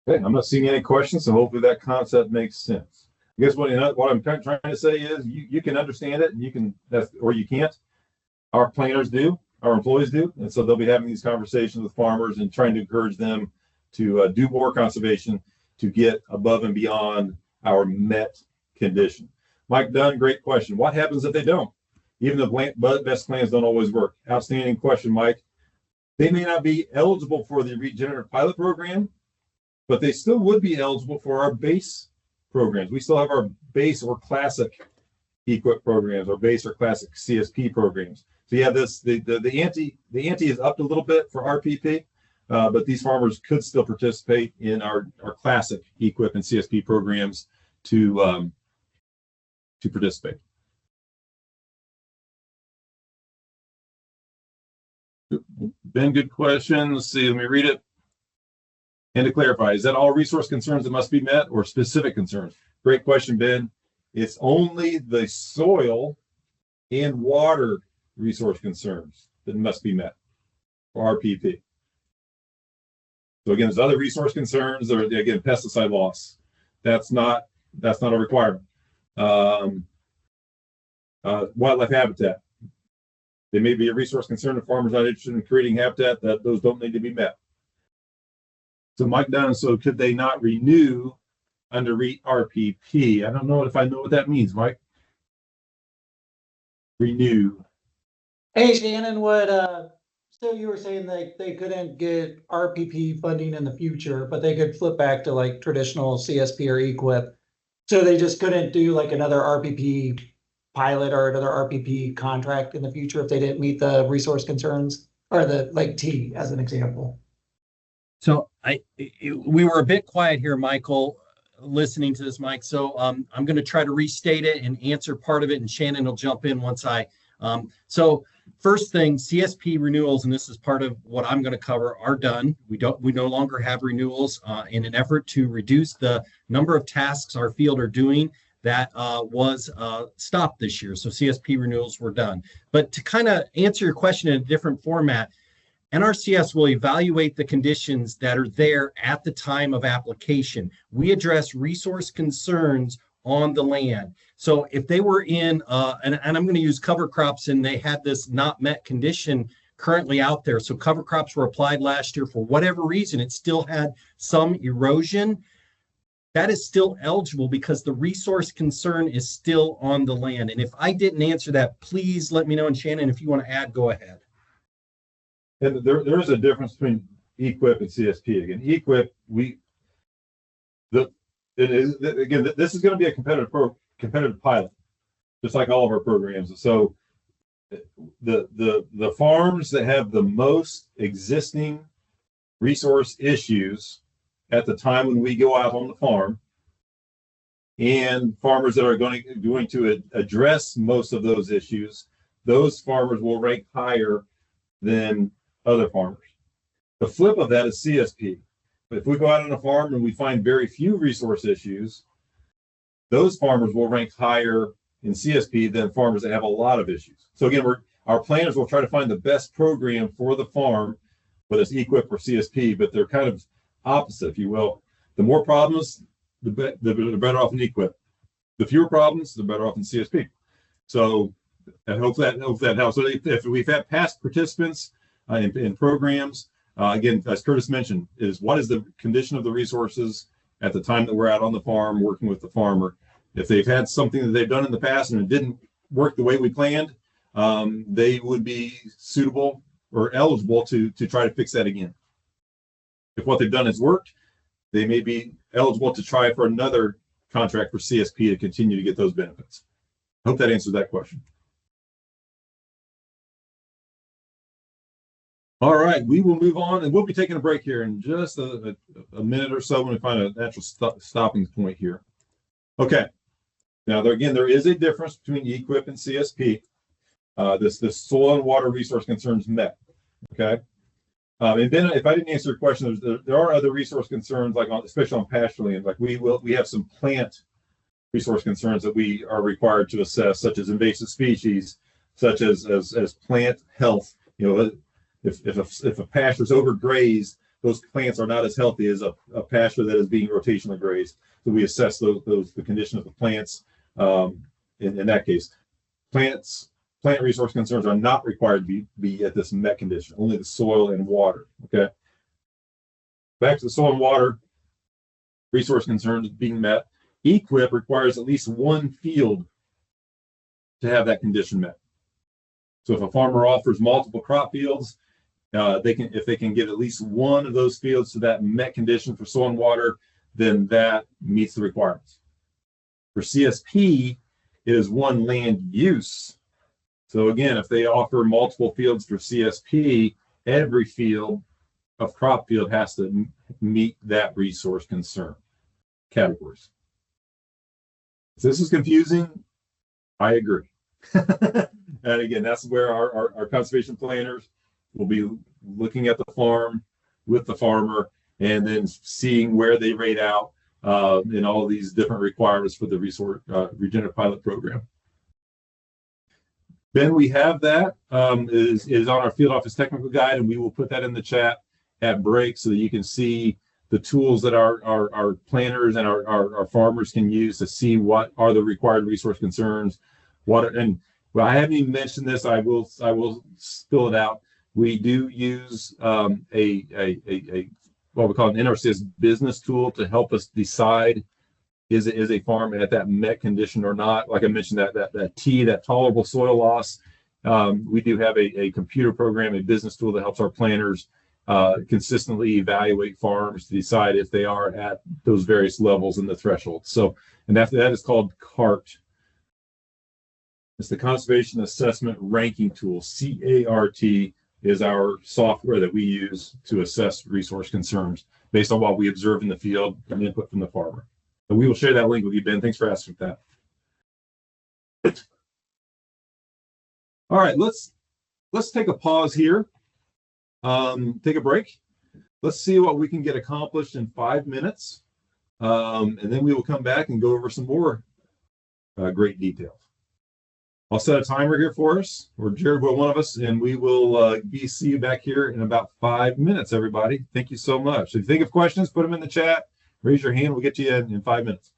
Speaker 2: Okay, I'm not seeing any questions, so hopefully that concept makes sense. I guess what I'm trying to say is you can understand it, and you can, or you can't. Our planners do, our employees do, and so they'll be having these conversations with farmers and trying to encourage them to do more conservation to get above and beyond our met condition. Mike Dunn, great question. What happens if they don't? Even the best plans don't always work. Outstanding question, Mike. They may not be eligible for the regenerative pilot program, but they still would be eligible for our base programs. We still have our base or classic EQIP programs, or base or classic CSP programs. So yeah, the ante is upped a little bit for RPP, but these farmers could still participate in our classic EQIP and CSP programs to participate. Ben, good question. Let's see, let me read it. And to clarify, is that all resource concerns that must be met, or specific concerns? Great question, Ben. It's only the soil and water resource concerns that must be met for RPP. So again, there's other resource concerns, or again, pesticide loss. That's not a requirement. Wildlife habitat. They may be a resource concern if farmers not interested in creating habitat, that those don't need to be met. So Mike Dunn, so could they not renew under RPP? I don't know if I know what that means, Mike. Renew.
Speaker 5: Hey Shannon, so you were saying that they couldn't get RPP funding in the future, but they could flip back to like traditional CSP or EQIP. So they just couldn't do like another RPP pilot or another RPP contract in the future if they didn't meet the resource concerns, or the like T as an example?
Speaker 4: So we were a bit quiet here, Michael, listening to this, Mike. So I'm going to try to restate it and answer part of it, and Shannon will jump in once so first thing, CSP renewals, and this is part of what I'm going to cover, are done. We no longer have renewals in an effort to reduce the number of tasks our field are doing. That was stopped this year. So CSP renewals were done. But to kind of answer your question in a different format, NRCS will evaluate the conditions that are there at the time of application. We address resource concerns on the land. So if they were in, and I'm going to use cover crops, and they had this not met condition currently out there. So cover crops were applied last year for whatever reason, it still had some erosion. That is still eligible because the resource concern is still on the land. And if I didn't answer that, please let me know. And Shannon, if you want to add, go ahead.
Speaker 2: And there is a difference between EQIP and CSP. Again, EQIP, this is going to be a competitive pilot, just like all of our programs. So the farms that have the most existing resource issues at the time when we go out on the farm, and farmers that are going to address most of those issues, those farmers will rank higher than other farmers. The flip of that is CSP. If we go out on a farm and we find very few resource issues, those farmers will rank higher in CSP than farmers that have a lot of issues. So again, our planners will try to find the best program for the farm, whether it's EQIP or CSP, but they're kind of opposite, if you will. The more problems, the better off in EQIP. The fewer problems, the better off in CSP. So I hope that helps. So if we've had past participants in programs, again, as Curtis mentioned, is what is the condition of the resources at the time that we're out on the farm working with the farmer. If they've had something that they've done in the past and it didn't work the way we planned, they would be suitable or eligible to try to fix that again. If what they've done has worked, they may be eligible to try for another contract for CSP to continue to get those benefits. I hope that answers that question. All right, we will move on, and we'll be taking a break here in just a minute or so when we find a natural stopping point here. Okay, now there is a difference between EQIP and CSP. This soil and water resource concerns met. Okay, and then if I didn't answer your question, there are other resource concerns, like especially on pasture land. Like we have some plant resource concerns that we are required to assess, such as invasive species, such as plant health. You know, if a pasture is overgrazed, those plants are not as healthy as a pasture that is being rotationally grazed. So we assess the condition of the plants in that case. Plant resource concerns are not required to be at this met condition, only the soil and water. Okay. Back to the soil and water resource concerns being met. EQIP requires at least one field to have that condition met. So if a farmer offers multiple crop fields, if they can get at least one of those fields to that met condition for soil and water, then that meets the requirements. For CSP, it is one land use. So again, if they offer multiple fields for CSP, every field of crop field has to meet that resource concern categories. If this is confusing, I agree. And again, that's where our conservation planners will be looking at the farm with the farmer and then seeing where they rate out in all these different requirements for the regenerative pilot program. Then we have that is on our field office technical guide, and we will put that in the chat at break so that you can see the tools that our planners and our farmers can use to see what are the required resource concerns. Well, I haven't even mentioned this. I will spill it out. We do use what we call an NRCS business tool to help us decide is a farm at that met condition or not. Like I mentioned, that tolerable soil loss. We do have a computer program, a business tool that helps our planners consistently evaluate farms to decide if they are at those various levels in the threshold. So, and that is called CART. It's the Conservation Assessment Ranking Tool. CART is our software that we use to assess resource concerns based on what we observe in the field and input from the farmer. So we will share that link with you, Ben. Thanks for asking that. All right, let's take a pause here. Take a break. Let's see what we can get accomplished in 5 minutes. And then we will come back and go over some more great details. I'll set a timer here for us, or Jared will, one of us, and we will see you back here in about 5 minutes, everybody. Thank you so much. If you think of questions, put them in the chat. Raise your hand. We'll get you in 5 minutes.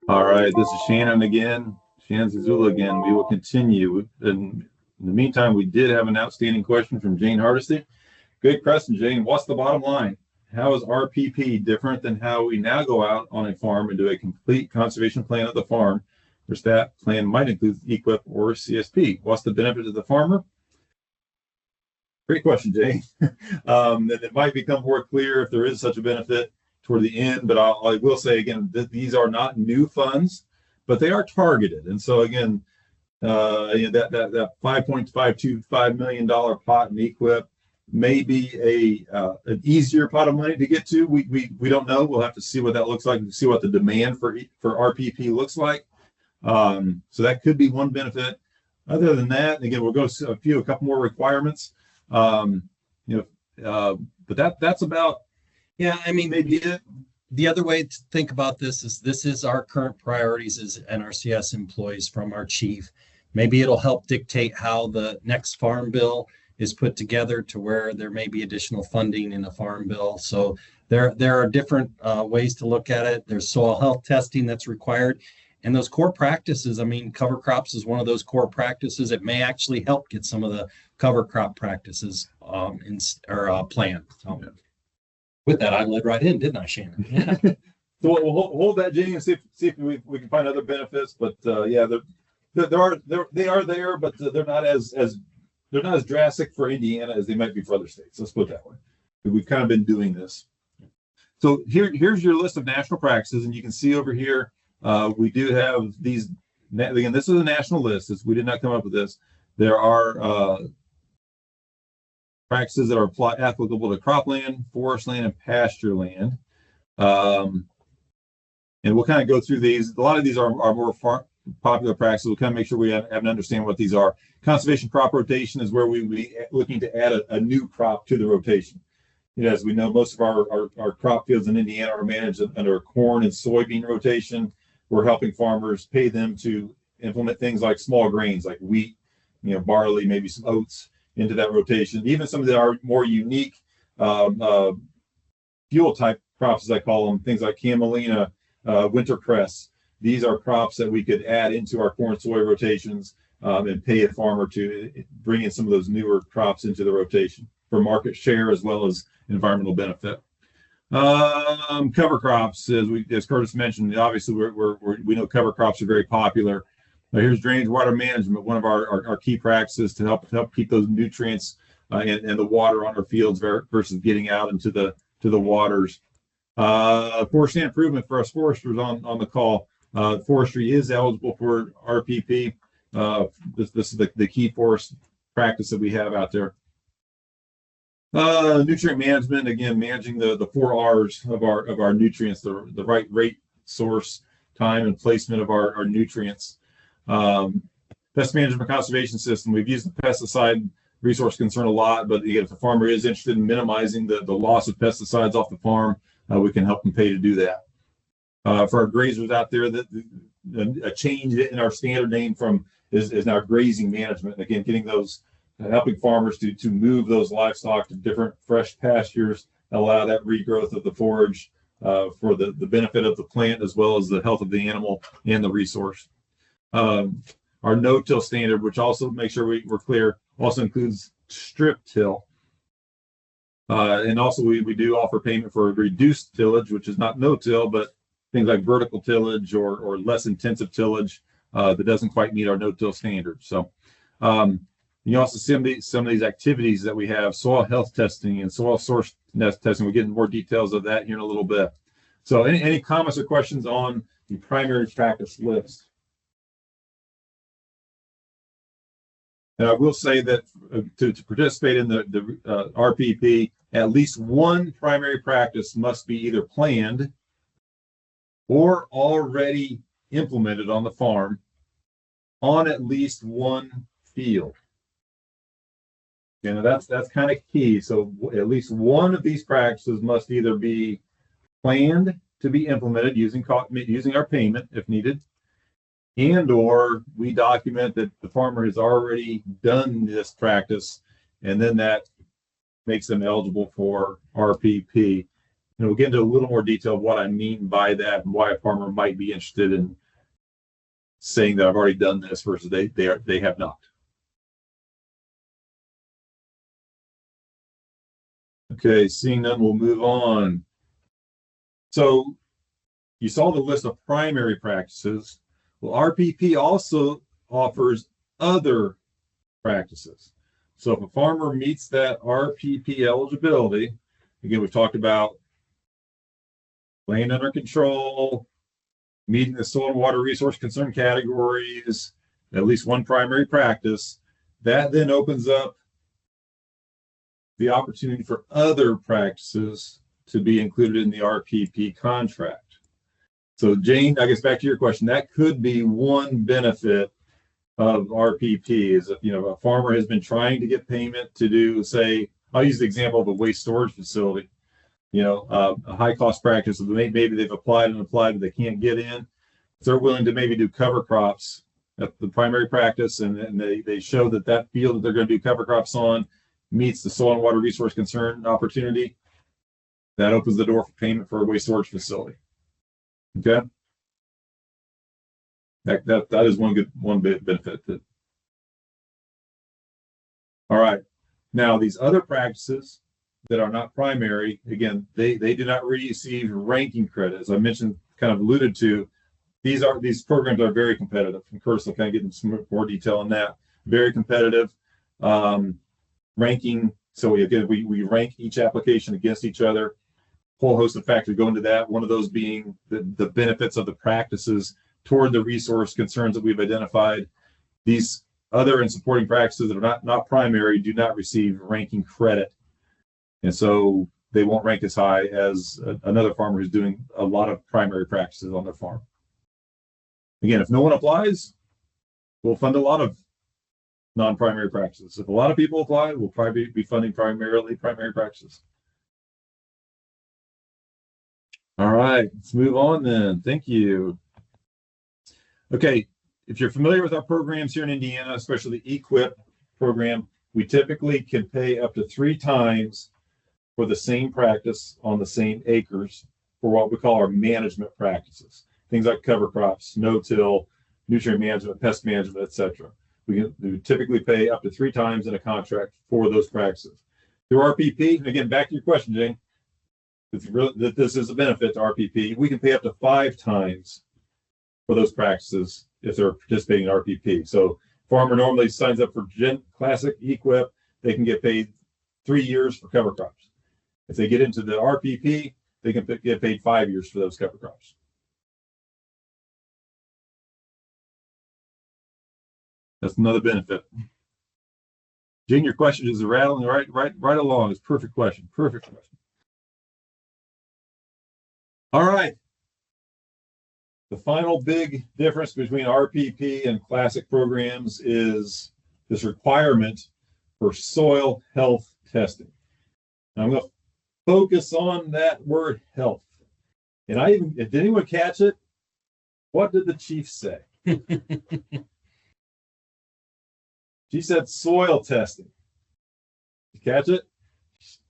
Speaker 2: All right, this is Shannon again, Shannon Zazula again. We will continue. In the meantime, we did have an outstanding question from Jane Hardesty. Good question, Jane. What's the bottom line? How is RPP different than how we now go out on a farm and do a complete conservation plan of the farm, which that plan might include EQIP or CSP? What's the benefit to the farmer? Great question, Jane. And it might become more clear if there is such a benefit toward the end, but I will say again that these are not new funds, but they are targeted. And so again, that $5.525 million pot in EQIP may be an easier pot of money to get to. We don't know. We'll have to see what that looks like and see what the demand for RPP looks like. So that could be one benefit. Other than that, again, we'll go a couple more requirements. But that's about.
Speaker 4: Yeah, I mean,
Speaker 2: maybe it.
Speaker 4: The other way to think about this is our current priorities as NRCS employees from our chief. Maybe it'll help dictate how the next farm bill is put together to where there may be additional funding in a farm bill. So there are different ways to look at it. There's soil health testing that's required. And those core practices, I mean, cover crops is one of those core practices. It may actually help get some of the cover crop practices planned. So with that, I led right in, didn't I, Shannon? Yeah.
Speaker 2: So we'll hold that, Jenny, and see if we can find other benefits. But they are there, but they're not as drastic for Indiana as they might be for other states. Let's put it that way. We've kind of been doing this. So here's your list of national practices, and you can see over here we do have these. Again, this is a national list. We did not come up with this. There are practices that are applicable to cropland, forest land, and pasture land. And we'll kind of go through these. A lot of these are more popular practices. We'll kind of make sure we have an understanding what these are. Conservation crop rotation is where we would be looking to add a new crop to the rotation. As we know, most of our crop fields in Indiana are managed under a corn and soybean rotation. We're helping farmers, pay them to implement things like small grains like wheat, barley, maybe some oats into that rotation. Even some of our more unique fuel type crops, as I call them, things like camelina, wintercress. These are crops that we could add into our corn soy rotations and pay a farmer to bring in some of those newer crops into the rotation for market share as well as environmental benefit. Cover crops, as Curtis mentioned, obviously we know cover crops are very popular. Here's drainage water management, one of our key practices to help keep those nutrients and the water on our fields versus getting out into the waters. Forestry improvement for us foresters on the call. Forestry is eligible for RPP. This is the key forest practice that we have out there. Nutrient management, again, managing the 4 R's of our nutrients, the right rate, source, time, and placement of our nutrients. Pest management conservation system. We've used the pesticide resource concern a lot, but if the farmer is interested in minimizing the loss of pesticides off the farm, we can help them pay to do that. For our grazers out there, a change in our standard name is now grazing management. Again, getting those, helping farmers to move those livestock to different fresh pastures, allow that regrowth of the forage for the benefit of the plant as well as the health of the animal and the resource. Our no-till standard, which also makes sure we're clear, also includes strip till. And also we do offer payment for reduced tillage, which is not no-till, but things like vertical tillage or less intensive tillage that doesn't quite meet our no-till standards. So you also see some of these activities that we have, soil health testing and soil source testing. We'll get into more details of that here in a little bit. So any comments or questions on the primary practice list? And I will say that to participate in the RPP, at least one primary practice must be either planned or already implemented on the farm on at least one field. And that's kind of key. So at least one of these practices must either be planned to be implemented using our payment if needed, and or we document that the farmer has already done this practice, and then that makes them eligible for RPP. And we'll get into a little more detail of what I mean by that and why a farmer might be interested in saying that I've already done this versus they have not. Okay, seeing none, we'll move on. So you saw the list of primary practices. Well, RPP also offers other practices. So if a farmer meets that RPP eligibility, again, we've talked about land under control, meeting the soil and water resource concern categories, at least one primary practice, that then opens up the opportunity for other practices to be included in the RPP contract. So Jane, I guess back to your question, that could be one benefit of RPP is if, a farmer has been trying to get payment to do, say, I'll use the example of a waste storage facility, a high cost practice. Maybe they've applied, but they can't get in. If they're willing to maybe do cover crops at the primary practice, and they show that field that they're going to do cover crops on meets the soil and water resource concern opportunity, that opens the door for payment for a waste storage facility. Okay. That is one big benefit. All right. Now these other practices that are not primary, again, they do not receive ranking credit. As I mentioned, kind of alluded to, these programs are very competitive. And Curtis will kind of get into some more detail on that. Very competitive. Ranking. So we rank each application against each other. Whole host of factors go into that. One of those being the benefits of the practices toward the resource concerns that we've identified. These other and supporting practices that are not primary do not receive ranking credit. And so they won't rank as high as another farmer who's doing a lot of primary practices on their farm. Again, if no one applies, we'll fund a lot of non-primary practices. If a lot of people apply, we'll probably be funding primarily primary practices. All right, let's move on then. Thank you. Okay, if you're familiar with our programs here in Indiana, especially the EQIP program, we typically can pay up to 3 times for the same practice on the same acres for what we call our management practices. Things like cover crops, no-till, nutrient management, pest management, etc. We typically pay up to 3 times in a contract for those practices. Through RPP, and again, back to your question, Jane, that this is a benefit to RPP, we can pay up to 5 times for those practices if they're participating in RPP. So farmer normally signs up for Classic, EQIP, they can get paid 3 years for cover crops. If they get into the RPP, they can get paid 5 years for those cover crops. That's another benefit. Jane, your question is rattling right along. It's perfect question. Perfect question. All right. The final big difference between RPP and classic programs is this requirement for soil health testing. Now I'm going to focus on that word health. And did anyone catch it? What did the chief say? She said soil testing. You catch it?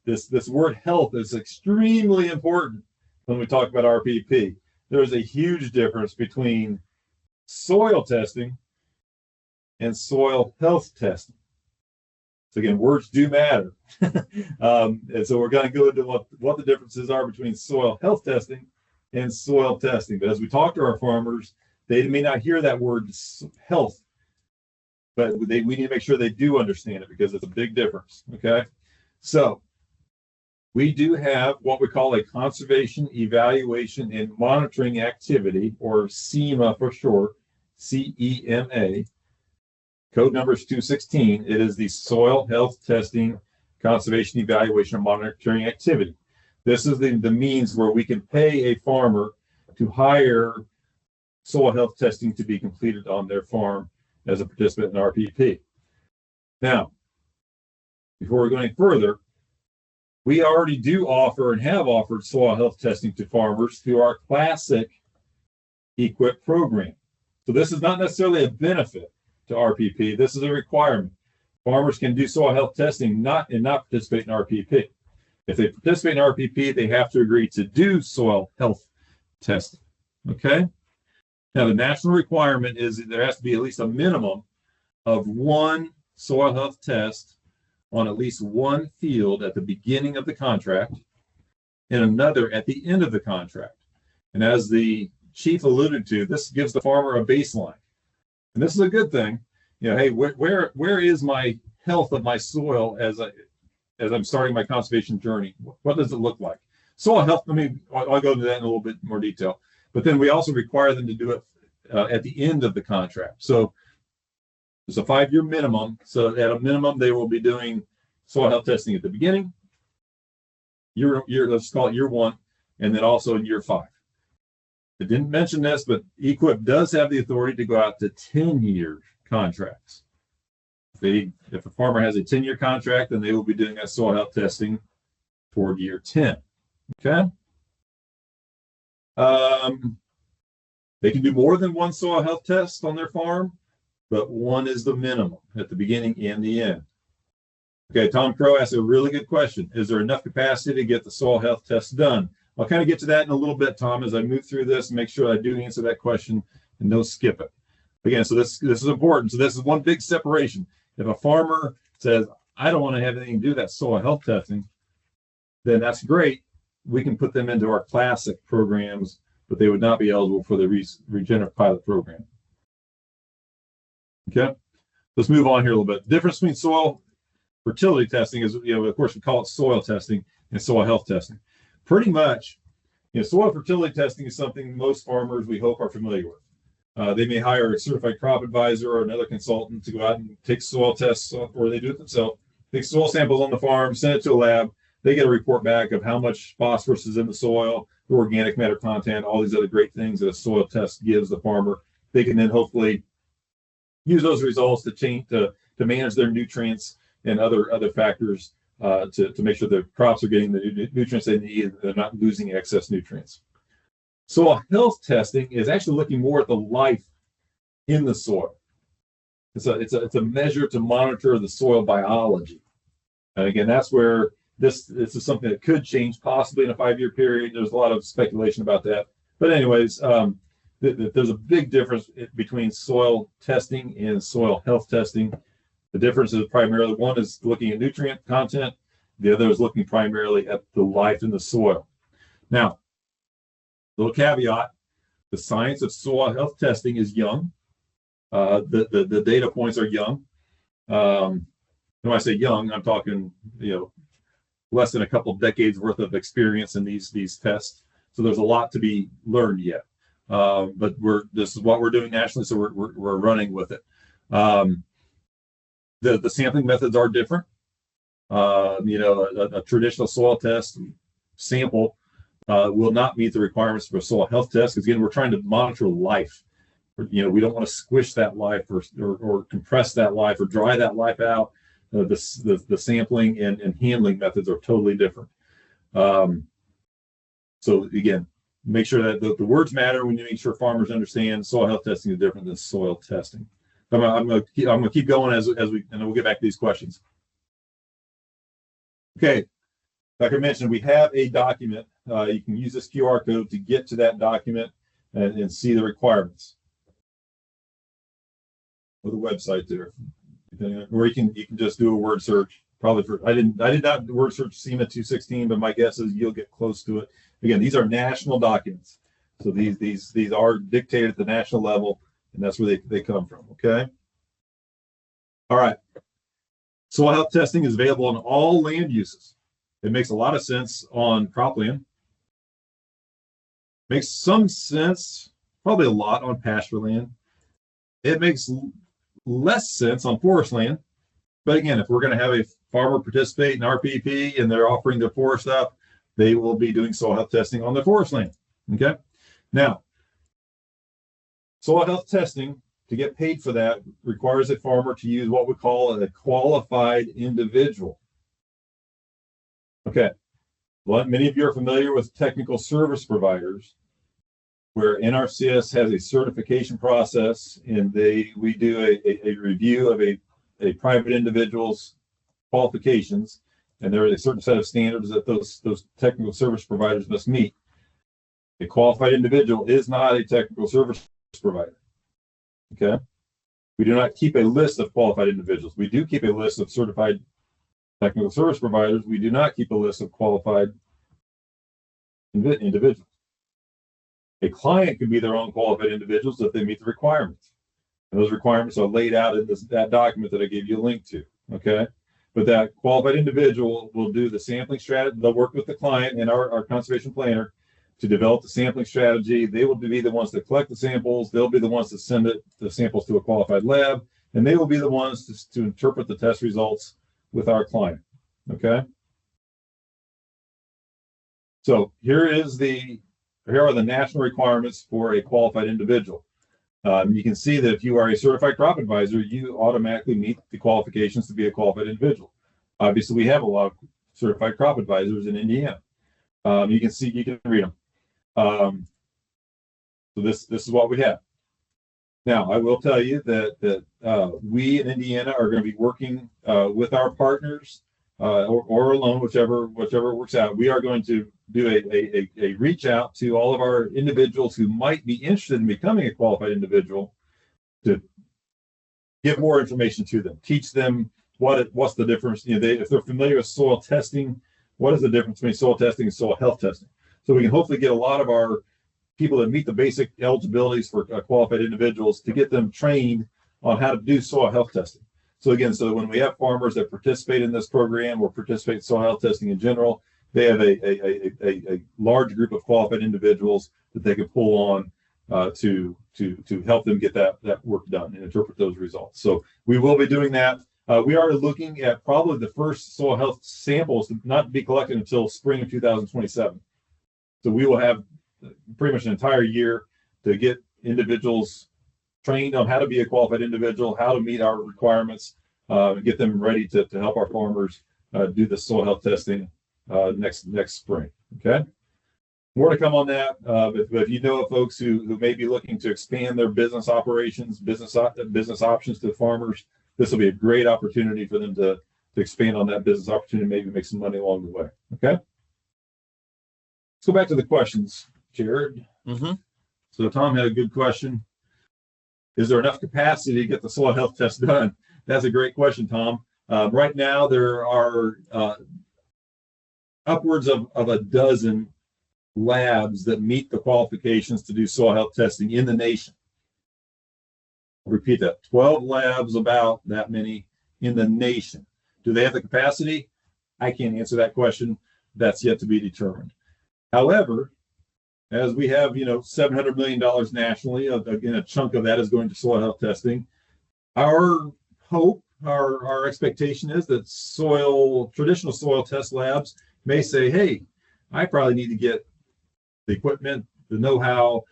Speaker 2: This word health is extremely important when we talk about RPP. There's a huge difference between soil testing and soil health testing. So again, words do matter. And so we're going to go into what the differences are between soil health testing and soil testing. But as we talk to our farmers, they may not hear that word health, but we need to make sure they do understand it because it's a big difference, okay? So we do have what we call a conservation, evaluation, and monitoring activity, or CEMA for short, CEMA. Code number is 216. It is the soil health testing, conservation, evaluation, and monitoring activity. This is the means where we can pay a farmer to hire soil health testing to be completed on their farm as a participant in RPP. Now, before we're going further, we already do offer and have offered soil health testing to farmers through our classic EQIP program. So this is not necessarily a benefit to RPP. This is a requirement. Farmers can do soil health testing and not participate in RPP. If they participate in RPP, they have to agree to do soil health testing. Okay. Now, the national requirement is that there has to be at least a minimum of one soil health test on at least one field at the beginning of the contract and another at the end of the contract. And as the chief alluded to, this gives the farmer a baseline. And this is a good thing. You know, hey, where is my health of my soil as I'm starting my conservation journey? What does it look like? Soil health, I'll go into that in a little bit more detail. But then we also require them to do it at the end of the contract. So it's a 5-year minimum. So at a minimum, they will be doing soil health testing at the beginning, let's call it year 1, and then also in year 5. I didn't mention this, but EQIP does have the authority to go out to 10-year contracts. If a farmer has a 10-year contract, then they will be doing that soil health testing toward year 10. Okay. They can do more than one soil health test on their farm, but one is the minimum at the beginning and the end. Okay, Tom Crow asked a really good question. Is there enough capacity to get the soil health test done? I'll kind of get to that in a little bit, Tom, as I move through this and make sure I do answer that question and don't skip it. Again, so this is important. So this is one big separation. If a farmer says, I don't want to have anything to do with that soil health testing, then that's great. We can put them into our classic programs, but they would not be eligible for the Regenerative pilot program. Okay, let's move on here a little bit. The difference between soil fertility testing is, of course, we call it soil testing and soil health testing. Pretty much, soil fertility testing is something most farmers, we hope, are familiar with. They may hire a certified crop advisor or another consultant to go out and take soil tests, or they do it themselves. Take soil samples on the farm, send it to a lab. They get a report back of how much phosphorus is in the soil, the organic matter content, all these other great things that a soil test gives the farmer. They can then hopefully use those results to manage their nutrients and other factors to make sure the crops are getting the nutrients they need and they're not losing excess nutrients. Soil health testing is actually looking more at the life in the soil. It's a measure to monitor the soil biology. And again, that's where this is something that could change possibly in a 5-year period. There's a lot of speculation about that. But anyways, there's a big difference between soil testing and soil health testing. The difference is primarily one is looking at nutrient content. The other is looking primarily at the life in the soil. Now, little caveat, the science of soil health testing is young. The data points are young. When I say young, I'm talking, less than a couple of decades worth of experience in these tests. So there's a lot to be learned yet. But this is what we're doing nationally, so we're running with it. The sampling methods are different. A traditional soil test sample will not meet the requirements for a soil health test, because again, we're trying to monitor life. We don't want to squish that life or compress that life or dry that life out. The sampling and handling methods are totally different. So again, make sure that the words matter when you make sure farmers understand soil health testing is different than soil testing. I'm going to keep going as we, and then we'll get back to these questions. Okay, like I mentioned, we have a document. You can use this QR code to get to that document and see the requirements. Or the website there, or you can just do a word search. Probably I did not word search SEMA 216, but my guess is you'll get close to it. Again, these are national documents, so these are dictated at the national level, and that's where they come from. Okay. All right. Soil health testing is available on all land uses. It makes a lot of sense on cropland. Makes some sense, probably a lot, on pasture land. It makes less sense on forest land. But again, if we're going to have a farmer participate in RPP and they're offering their forest up, they will be doing soil health testing on their forest land. Okay. Now, soil health testing, to get paid for that, requires a farmer to use what we call a qualified individual. Okay. Well, many of you are familiar with technical service providers, where NRCS has a certification process, and we do a review of a private individual's qualifications, and there is a certain set of standards that those technical service providers must meet. A qualified individual is not a technical service provider. Okay. We do not keep a list of qualified individuals. We do keep a list of certified technical service providers. We do not keep a list of qualified individuals. A client can be their own qualified individuals if they meet the requirements. And those requirements are laid out in that document that I gave you a link to. Okay. But that qualified individual will do the sampling strategy. They'll work with the client and our conservation planner to develop the sampling strategy. They will be the ones that collect the samples. They'll be the ones that send the samples to a qualified lab, and they will be the ones to interpret the test results with our client. Okay. So here are the national requirements for a qualified individual. You can see that if you are a certified crop advisor, you automatically meet the qualifications to be a qualified individual. Obviously, we have a lot of certified crop advisors in Indiana. You can read them. So this is what we have. Now, I will tell you that we in Indiana are going to be working with our partners or alone, whichever works out. We are going to do a reach out to all of our individuals who might be interested in becoming a qualified individual to give more information to them, teach them what's the difference. If they're familiar with soil testing, what is the difference between soil testing and soil health testing? So we can hopefully get a lot of our people that meet the basic eligibilities for qualified individuals to get them trained on how to do soil health testing. So when we have farmers that participate in this program or participate in soil health testing in general, they have a large group of qualified individuals that they can pull on to help them get that work done and interpret those results. So we will be doing that. We are looking at probably the first soil health samples to not be collected until spring of 2027. So we will have pretty much an entire year to get individuals trained on how to be a qualified individual, how to meet our requirements, get them ready to help our farmers do the soil health testing next spring. Okay. More to come on that. But if you know of folks who may be looking to expand their business operations, business options to farmers, this will be a great opportunity for them to expand on that business opportunity, maybe make some money along the way. Okay. Let's go back to the questions, Jared.
Speaker 1: Mm-hmm.
Speaker 2: So Tom had a good question. Is there enough capacity to get the soil health test done? That's a great question, Tom. Right now, there are upwards of a dozen labs that meet the qualifications to do soil health testing in the nation. I'll repeat that, 12 labs, about that many in the nation. Do they have the capacity? I can't answer that question. That's yet to be determined. However, as we have, $700 million nationally, again, a chunk of that is going to soil health testing. Our hope, our expectation is that traditional soil test labs may say, hey, I probably need to get the equipment, the know-how,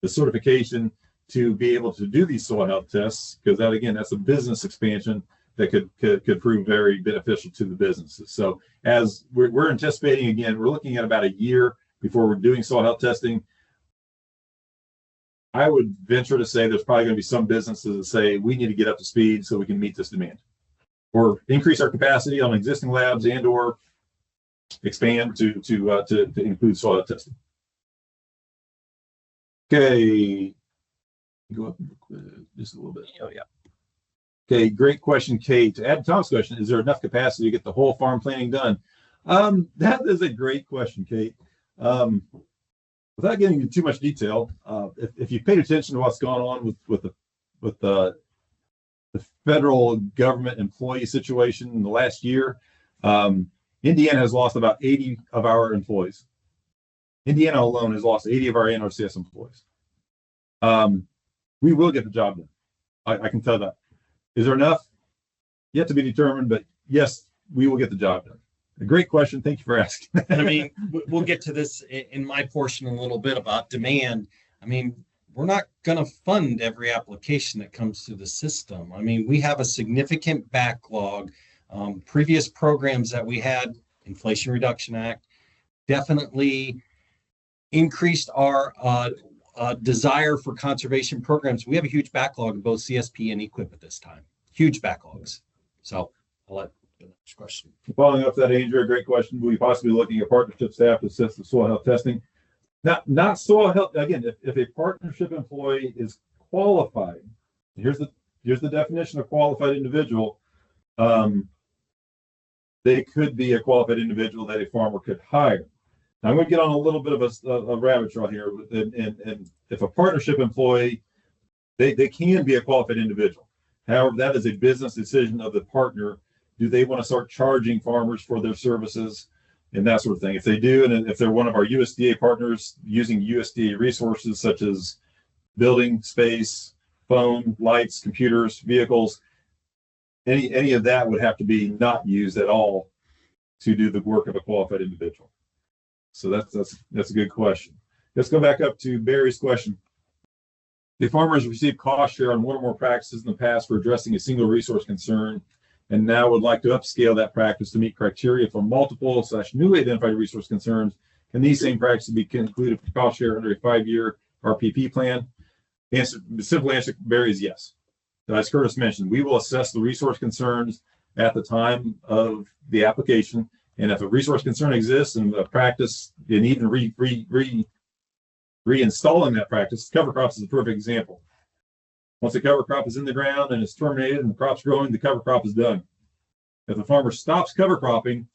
Speaker 2: the certification to be able to do these soil health tests, because that's a business expansion that could prove very beneficial to the businesses. So as we're anticipating, again, we're looking at about a year before we're doing soil health testing. I would venture to say there's probably going to be some businesses that say we need to get up to speed so we can meet this demand, or increase our capacity on existing labs and or expand to include soil health testing. Okay, go up just a little bit.
Speaker 1: Oh yeah.
Speaker 2: Okay, great question, Kate. To add to Tom's question, is there enough capacity to get the whole farm planning done? That is a great question, Kate. Without getting into too much detail, if you paid attention to what's gone on with the federal government employee situation in the last year, Indiana has lost about 80 of our employees. Indiana alone has lost 80 of our NRCS employees. We will get the job done. I can tell that. Is there enough? Yet to be determined, but yes, we will get the job done. A great question. Thank you for asking.
Speaker 4: And I mean, we'll get to this in my portion a little bit about demand. I mean, we're not going to fund every application that comes through the system. I mean, we have a significant backlog. Previous programs that we had, Inflation Reduction Act, definitely increased our desire for conservation programs. We have a huge backlog of both CSP and EQIP at this time. Huge backlogs. So I'll let the next question.
Speaker 2: Following up that, Andrew, great question. Will you possibly be looking at partnership staff to assist the soil health testing? Not soil health. Again, if a partnership employee is qualified, here's the definition of qualified individual. They could be a qualified individual that a farmer could hire. Now, I'm going to get on a little bit of a rabbit trail here. And if a partnership employee, they can be a qualified individual. However, that is a business decision of the partner. Do they want to start charging farmers for their services and that sort of thing? If they do, and if they're one of our USDA partners using USDA resources such as building space, phone, lights, computers, vehicles, any of that would have to be not used at all to do the work of a qualified individual. So that's a good question. Let's go back up to Barry's question. The farmers received cost share on one or more practices in the past for addressing a single resource concern, and now would like to upscale that practice to meet criteria for multiple/newly identified resource concerns. Can these same practices be included for cost share under a 5-year RPP plan? The simple answer, Barry, is yes. As Curtis mentioned, we will assess the resource concerns at the time of the application, and if a resource concern exists and a practice, and even reinstalling that practice, cover crops is a perfect example. Once the cover crop is in the ground and it's terminated and the crop's growing, the cover crop is done. If the farmer stops cover cropping,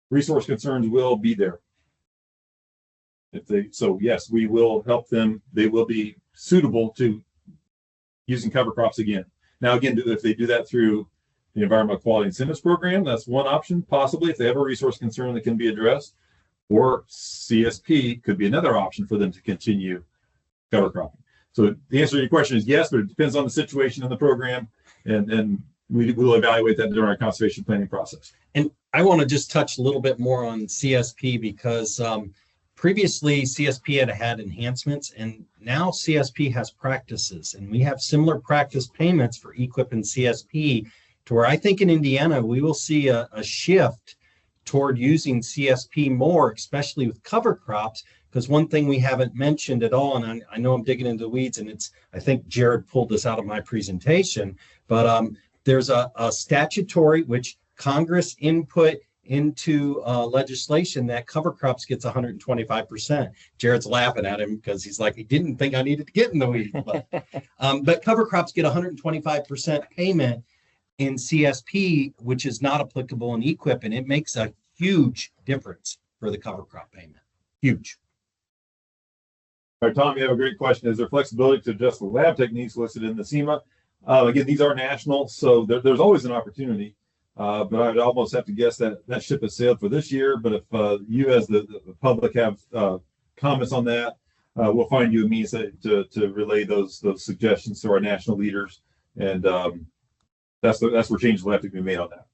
Speaker 2: resource concerns will be there. So yes, we will help them. They will be suitable to using cover crops again. Now, again, if they do that through the Environmental Quality Incentives Program, that's one option, possibly, if they have a resource concern that can be addressed, or CSP could be another option for them to continue cover cropping. So the answer to your question is yes, but it depends on the situation in the program, and we will evaluate that during our conservation planning process.
Speaker 4: And I want to just touch a little bit more on CSP because previously CSP had enhancements, and now CSP has practices, and we have similar practice payments for EQIP and CSP, to where I think in Indiana we will see a shift toward using CSP more, especially with cover crops, because one thing we haven't mentioned at all, and I know I'm digging into the weeds, and I think Jared pulled this out of my presentation, but there's a statutory, which Congress input into legislation, that cover crops gets 125%. Jared's laughing at him because he's like, he didn't think I needed to get in the weeds. But cover crops get 125% payment in CSP, which is not applicable in EQIP, and it makes a huge difference for the cover crop payment. Huge.
Speaker 2: All right, Tom, you have a great question. Is there flexibility to adjust the lab techniques listed in the SEMA? Again, these are national, so there's always an opportunity. But I would almost have to guess that that ship has sailed for this year. But if you as the public have comments on that, we'll find you a means to relay those suggestions to our national leaders. And that's where changes will have to be made on that.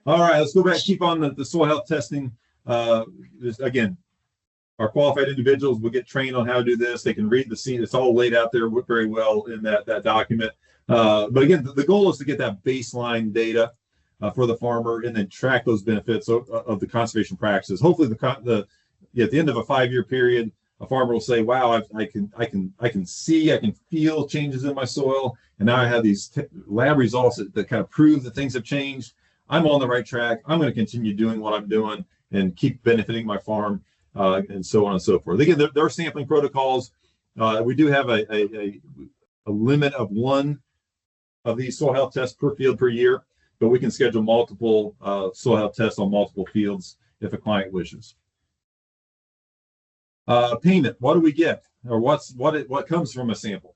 Speaker 2: All right, let's go back, keep on the soil health testing. Again, our qualified individuals will get trained on how to do this. They can read the scene. It's all laid out there very well in that document. But again, the goal is to get that baseline data for the farmer and then track those benefits of the conservation practices. Hopefully, at the end of a 5-year period, a farmer will say, "Wow, I can see, I can feel changes in my soil, and now I have these lab results that kind of prove that things have changed. I'm on the right track. I'm going to continue doing what I'm doing and keep benefiting my farm." And so on and so forth. Again, there are sampling protocols. We do have a limit of 1 of these soil health tests per field per year, but we can schedule multiple soil health tests on multiple fields if a client wishes. Payment. What do we get, or what comes from a sample?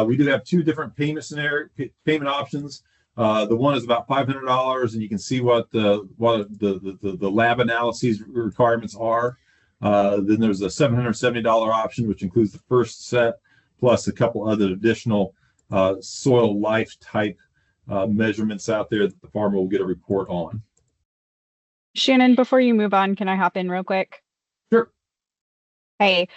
Speaker 2: We do have 2 different payment options. The one is about $500, and you can see what the lab analyses requirements are. Then there's a $770 option, which includes the first set plus a couple other additional soil life type measurements out there that the farmer will get a report on.
Speaker 6: Shannon, before you move on, can I hop in real quick?
Speaker 2: Sure.
Speaker 6: Hey,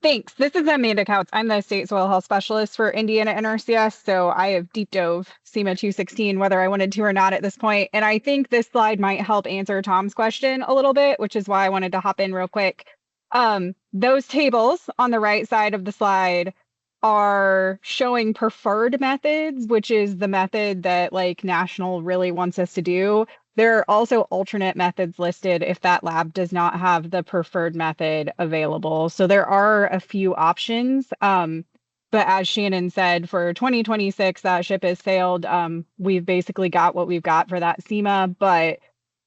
Speaker 6: thanks. This is Amanda Couts. I'm the state soil health specialist for Indiana NRCS. So I have deep dove SEMA 216, whether I wanted to or not at this point. And I think this slide might help answer Tom's question a little bit, which is why I wanted to hop in real quick. Those tables on the right side of the slide are showing preferred methods, which is the method that like National really wants us to do. There are also alternate methods listed if that lab does not have the preferred method available. So there are a few options. But as Shannon said, for 2026, that ship has sailed. We've basically got what we've got for that SEMA, but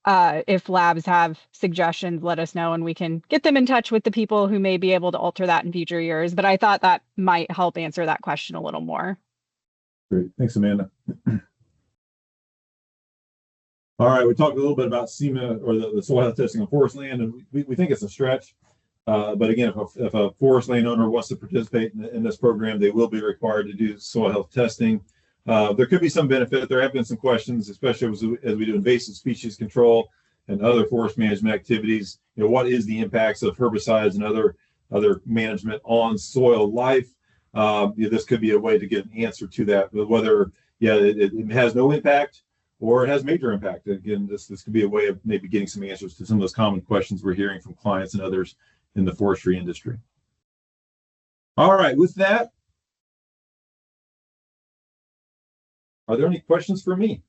Speaker 6: if labs have suggestions, let us know and we can get them in touch with the people who may be able to alter that in future years. But I thought that might help answer that question a little more.
Speaker 2: Great. Thanks, Amanda. All right, we talked a little bit about SEMA or the soil health testing on forest land, and we think it's a stretch. But again, if a forest landowner wants to participate in this program, they will be required to do soil health testing. There could be some benefit. There have been some questions, especially as we do invasive species control and other forest management activities. What is the impacts of herbicides and other management on soil life? This could be a way to get an answer to that. But whether it has no impact or it has major impact. Again, this could be a way of maybe getting some answers to some of those common questions we're hearing from clients and others in the forestry industry. All right, with that, are there any questions for me?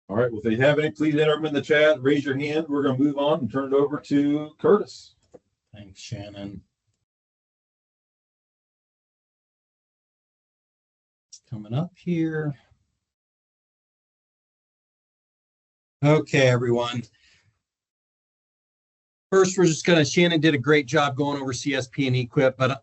Speaker 2: All right, well, if you have any, please enter them in the chat, raise your hand. We're going to move on and turn it over to Curtis.
Speaker 4: Thanks, Shannon. It's coming up here. Okay, everyone. First, we're just Shannon did a great job going over CSP and EQIP, but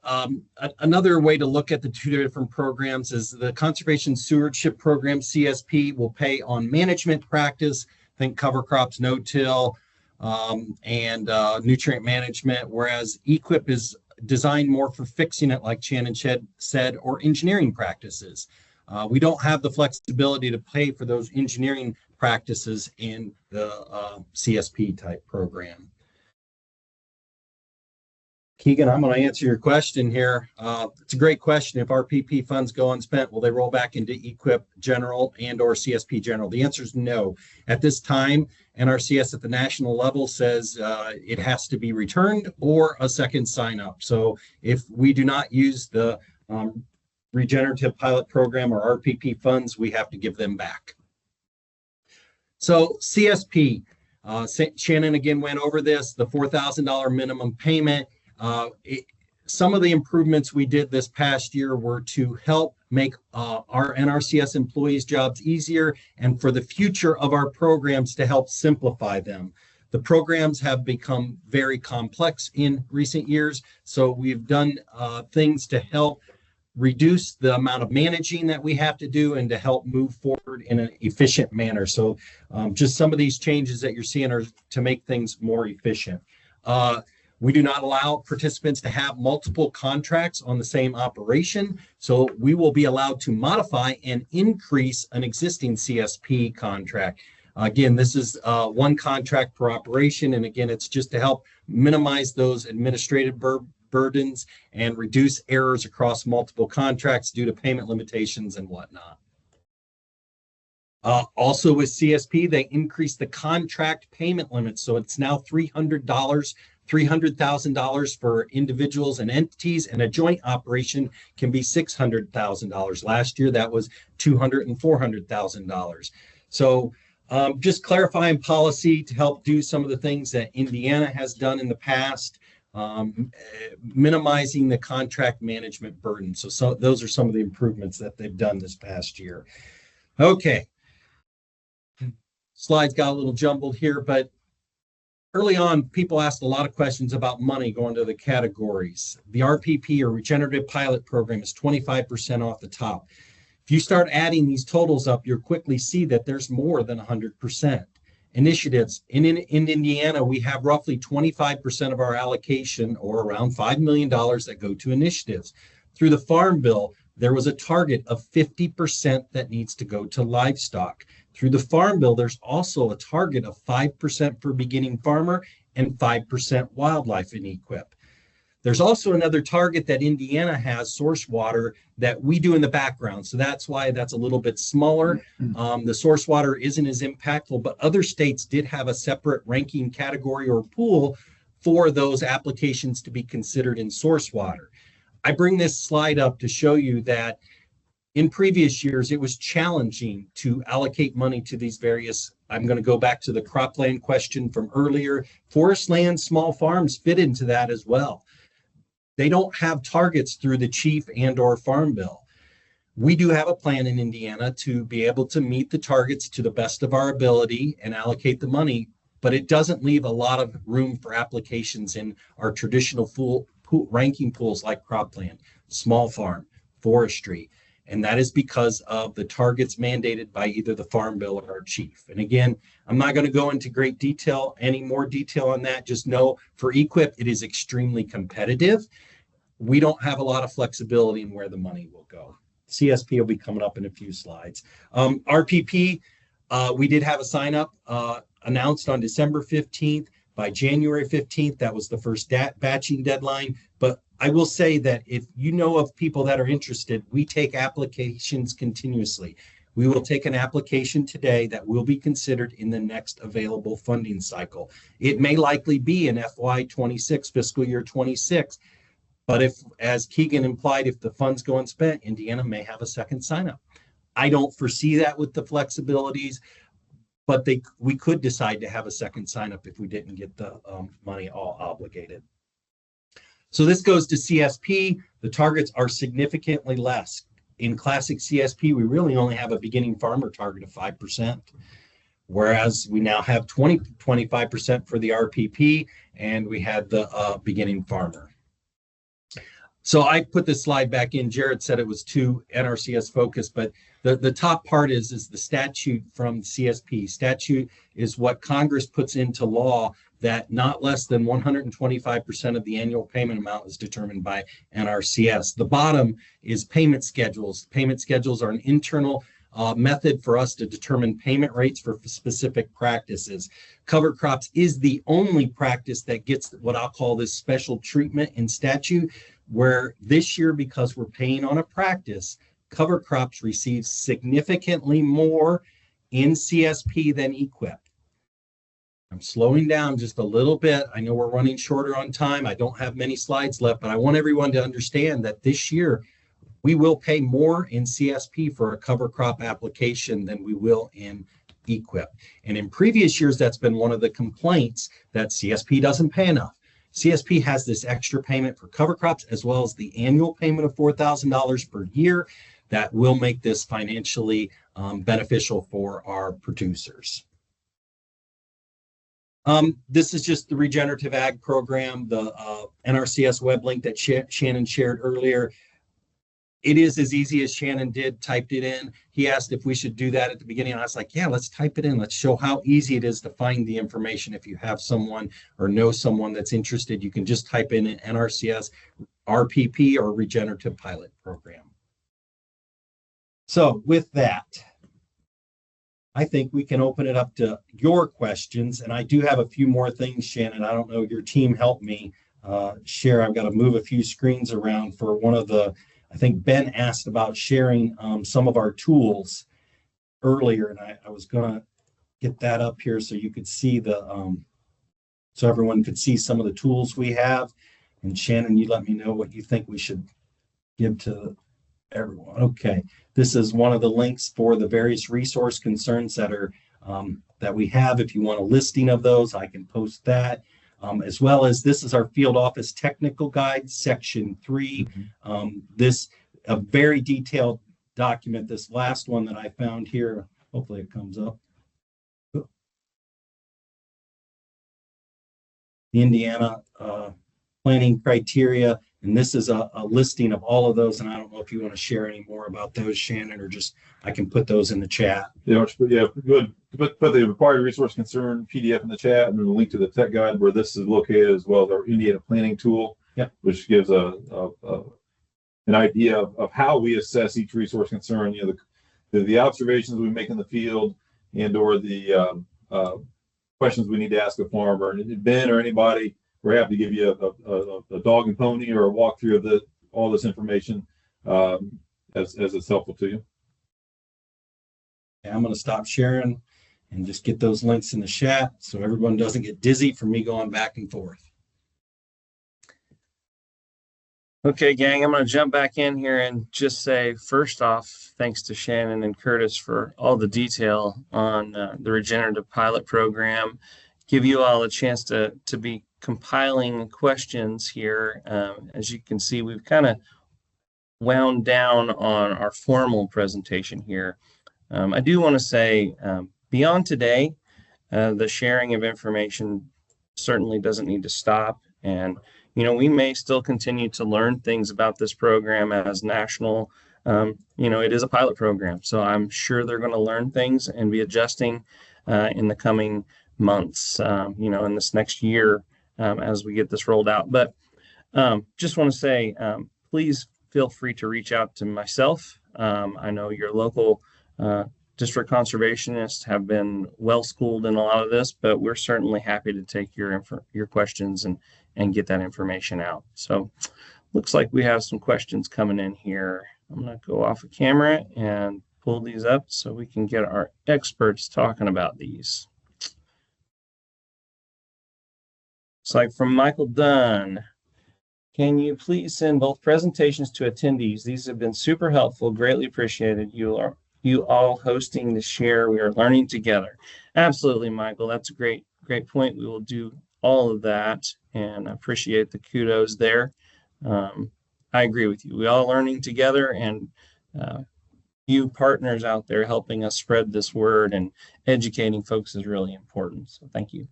Speaker 4: another way to look at the two different programs is the Conservation Stewardship Program, CSP, will pay on management practice, think cover crops, no-till, and nutrient management, whereas EQIP is designed more for fixing it, like Shannon said, or engineering practices. We don't have the flexibility to pay for those engineering practices in the CSP type program. Keegan, I'm going to answer your question here. It's a great question. If RPP funds go unspent, will they roll back into EQIP General and or CSP General? The answer is no. At this time, NRCS at the national level says it has to be returned or a second sign up. So if we do not use the Regenerative Pilot Program or RPP funds, we have to give them back. So CSP, Shannon again went over this, the $4,000 minimum payment. Some of the improvements we did this past year were to help make our NRCS employees' jobs easier and for the future of our programs to help simplify them. The programs have become very complex in recent years, so we've done things to help reduce the amount of managing that we have to do and to help move forward in an efficient manner. So just some of these changes that you're seeing are to make things more efficient. We do not allow participants to have multiple contracts on the same operation, so we will be allowed to modify and increase an existing CSP contract. Again, this is one contract per operation, and again, it's just to help minimize those administrative burdens and reduce errors across multiple contracts due to payment limitations and whatnot. Also with CSP, they increased the contract payment limit, so it's now $300,000 for individuals and entities, and a joint operation can be $600,000. Last year, that was $200,000 and $400,000. So just clarifying policy to help do some of the things that Indiana has done in the past, minimizing the contract management burden. So those are some of the improvements that they've done this past year. Okay. Slides got a little jumbled here, but early on, people asked a lot of questions about money going to the categories. The RPP or Regenerative Pilot Program is 25% off the top. If you start adding these totals up, you'll quickly see that there's more than 100%. Initiatives. In Indiana, we have roughly 25% of our allocation, or around $5 million, that go to initiatives. Through the Farm Bill, there was a target of 50% that needs to go to livestock. Through the Farm Bill, there's also a target of 5% for beginning farmer and 5% wildlife in EQIP. There's also another target that Indiana has, source water, that we do in the background. So that's why that's a little bit smaller. The source water isn't as impactful, but other states did have a separate ranking category or pool for those applications to be considered in source water. I bring this slide up to show you that in previous years, it was challenging to allocate money to these various. I'm going to go back to the cropland question from earlier. Forest land, small farms fit into that as well. They don't have targets through the chief and or farm bill. We do have a plan in Indiana to be able to meet the targets to the best of our ability and allocate the money, but it doesn't leave a lot of room for applications in our traditional ranking pools like cropland, small farm, forestry. And that is because of the targets mandated by either the farm bill or our chief. And again, I'm not going to go into great detail, any more detail on that. Just know for EQIP, it is extremely competitive. We don't have a lot of flexibility in where the money will go. CSP will be coming up in a few slides. RPP, we did have a sign up announced on December 15th. By January 15th, that was the first batching deadline. But I will say that if you know of people that are interested, we take applications continuously. We will take an application today that will be considered in the next available funding cycle. It may likely be in FY26, fiscal year 26. But if, as Keegan implied, if the funds go unspent, Indiana may have a second sign up. I don't foresee that with the flexibilities, but we could decide to have a second sign up if we didn't get the money all obligated. So this goes to CSP. The targets are significantly less. In classic CSP, we really only have a beginning farmer target of 5%, whereas we now have 25% for the RPP, and we had the beginning farmer. So I put this slide back in. Jared said it was too NRCS focused, but the top part is the statute from CSP. Statute is what Congress puts into law that not less than 125% of the annual payment amount is determined by NRCS. The bottom is payment schedules. Payment schedules are an internal method for us to determine payment rates for specific practices. Cover crops is the only practice that gets what I'll call this special treatment in statute, where this year, because we're paying on a practice, cover crops receive significantly more in CSP than EQIP. I'm slowing down just a little bit. I know we're running shorter on time. I don't have many slides left, but I want everyone to understand that this year we will pay more in CSP for a cover crop application than we will in EQIP. And in previous years, that's been one of the complaints that CSP doesn't pay enough. CSP has this extra payment for cover crops as well as the annual payment of $4,000 per year that will make this financially beneficial for our producers. This is just the Regenerative Ag program, the NRCS web link that Shannon shared earlier. It is as easy as Shannon typed it in. He asked if we should do that at the beginning. And I was like, yeah, let's type it in. Let's show how easy it is to find the information. If you have someone or know someone that's interested, you can just type in an NRCS, RPP, or Regenerative Pilot Program. So with that, I think we can open it up to your questions. And I do have a few more things, Shannon. I don't know if your team helped me share. I've got to move a few screens around for one of the, I think Ben asked about sharing some of our tools earlier, and I was going to get that up here so you could see the, so everyone could see some of the tools we have. And Shannon, you let me know what you think we should give to everyone. Okay, this is one of the links for the various resource concerns that are that we have. If you want a listing of those, I can post that. As well as this is our field office technical guide, section 3. This a very detailed document. This last one that I found here, hopefully it comes up. The Indiana planning criteria, and this is a listing of all of those. And I don't know if you want to share any more about those, Shannon, or just I can put those in the chat.
Speaker 2: Yeah, good. Put the required resource concern PDF in the chat, and then a link to the tech guide where this is located, as well as our Indiana planning tool, which gives an idea of how we assess each resource concern. You know, the observations we make in the field, and or the questions we need to ask a farmer. And Ben or anybody we're happy to give you a dog and pony or a walkthrough of all this information as it's helpful to you.
Speaker 4: I'm going to stop sharing and just get those links in the chat so everyone doesn't get dizzy from me going back and forth.
Speaker 1: Okay, gang, I'm going to jump back in here and just say, first off, thanks to Shannon and Curtis for all the detail on the Regenerative Pilot Program. Give you all a chance to be compiling questions here. As you can see, we've kind of wound down on our formal presentation here. I do want to say, beyond today, the sharing of information certainly doesn't need to stop. And we may still continue to learn things about this program as national. It is a pilot program, so I'm sure they're going to learn things and be adjusting in the coming months, in this next year as we get this rolled out. But just want to say, please feel free to reach out to myself. I know your local district conservationists have been well schooled in a lot of this, but we're certainly happy to take your questions and get that information out. So looks like we have some questions coming in here. I'm going to go off of camera and pull these up so we can get our experts talking about these. It's like from Michael Dunn. Can you please send both presentations to attendees? These have been super helpful, greatly appreciated. You all hosting the share. We are learning together. Absolutely, Michael. That's a great point. We will do all of that, and I appreciate the kudos there. I agree with you. We all learning together, and you partners out there helping us spread this word and educating folks is really important. So thank you.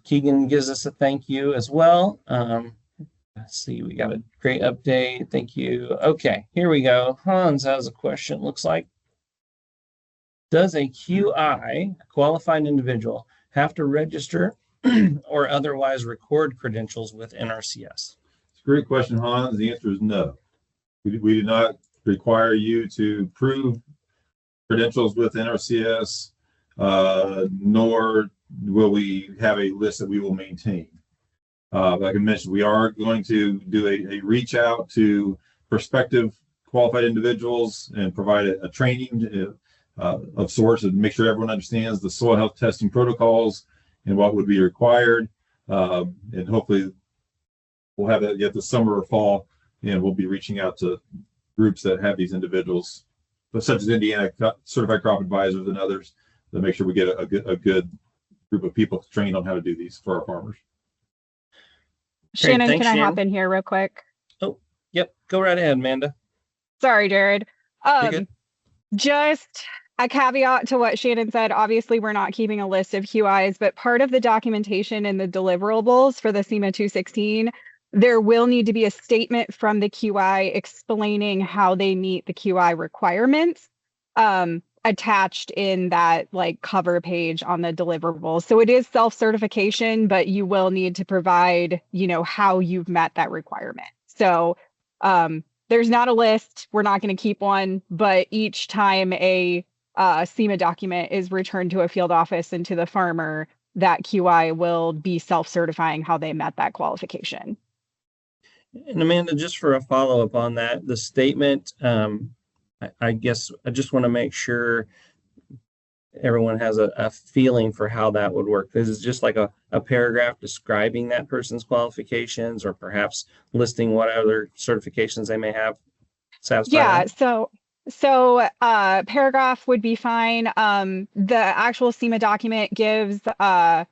Speaker 1: Keegan gives us a thank you as well. Let's see, we got a great update. Thank you. Okay, here we go. Hans has a question, looks like. Does a QI, a qualified individual, have to register or otherwise record credentials with NRCS?
Speaker 2: It's a great question, Hans. The answer is no. We do not require you to prove credentials with NRCS, nor will we have a list that we will maintain. Like I mentioned, we are going to do a reach out to prospective qualified individuals and provide a training of sorts and make sure everyone understands the soil health testing protocols and what would be required. And hopefully we'll have that yet this summer or fall, and we'll be reaching out to groups that have these individuals, but such as Indiana Certified Crop Advisors and others, to make sure we get a good group of people trained on how to do these for our farmers.
Speaker 6: Shannon,
Speaker 1: Thanks,
Speaker 6: can I
Speaker 1: Shannon.
Speaker 6: hop in here real quick?
Speaker 1: Oh, yep. Go right ahead, Amanda.
Speaker 6: Sorry, Jared.
Speaker 1: You're good.
Speaker 6: Just a caveat to what Shannon said. Obviously, we're not keeping a list of QIs, but part of the documentation and the deliverables for the SEMA 216, there will need to be a statement from the QI explaining how they meet the QI requirements attached in that cover page on the deliverables. So it is self-certification, but you will need to provide, how you've met that requirement. So there's not a list. We're not going to keep one, but each time a SEMA document is returned to a field office and to the farmer, that QI will be self-certifying how they met that qualification.
Speaker 1: And Amanda, just for a follow-up on that, the statement, I guess I just want to make sure everyone has a feeling for how that would work. This is just like a paragraph describing that person's qualifications, or perhaps listing what other certifications they may have.
Speaker 6: Yeah, so paragraph would be fine. The actual SEMA document gives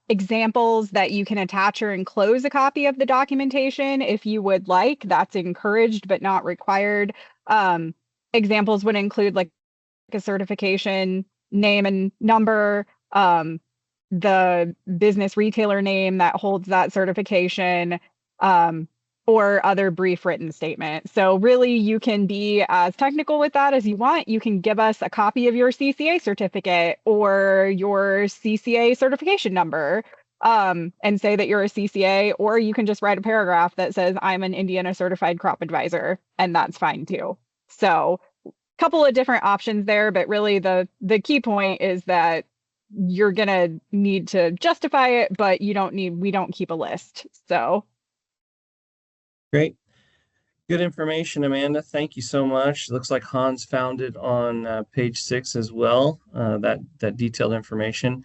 Speaker 6: examples that you can attach or enclose a copy of the documentation if you would like. That's encouraged but not required. Examples would include like a certification name and number, the business retailer name that holds that certification, or other brief written statement. So really you can be as technical with that as you want. You can give us a copy of your CCA certificate or your CCA certification number, and say that you're a CCA, or you can just write a paragraph that says I'm an Indiana certified crop advisor, and that's fine too. So a couple of different options there, but really the key point is that you're gonna need to justify it, but we don't keep a list. So
Speaker 1: Great. Good information, Amanda. Thank you so much. Looks like Hans found it on page 6 as well, that detailed information.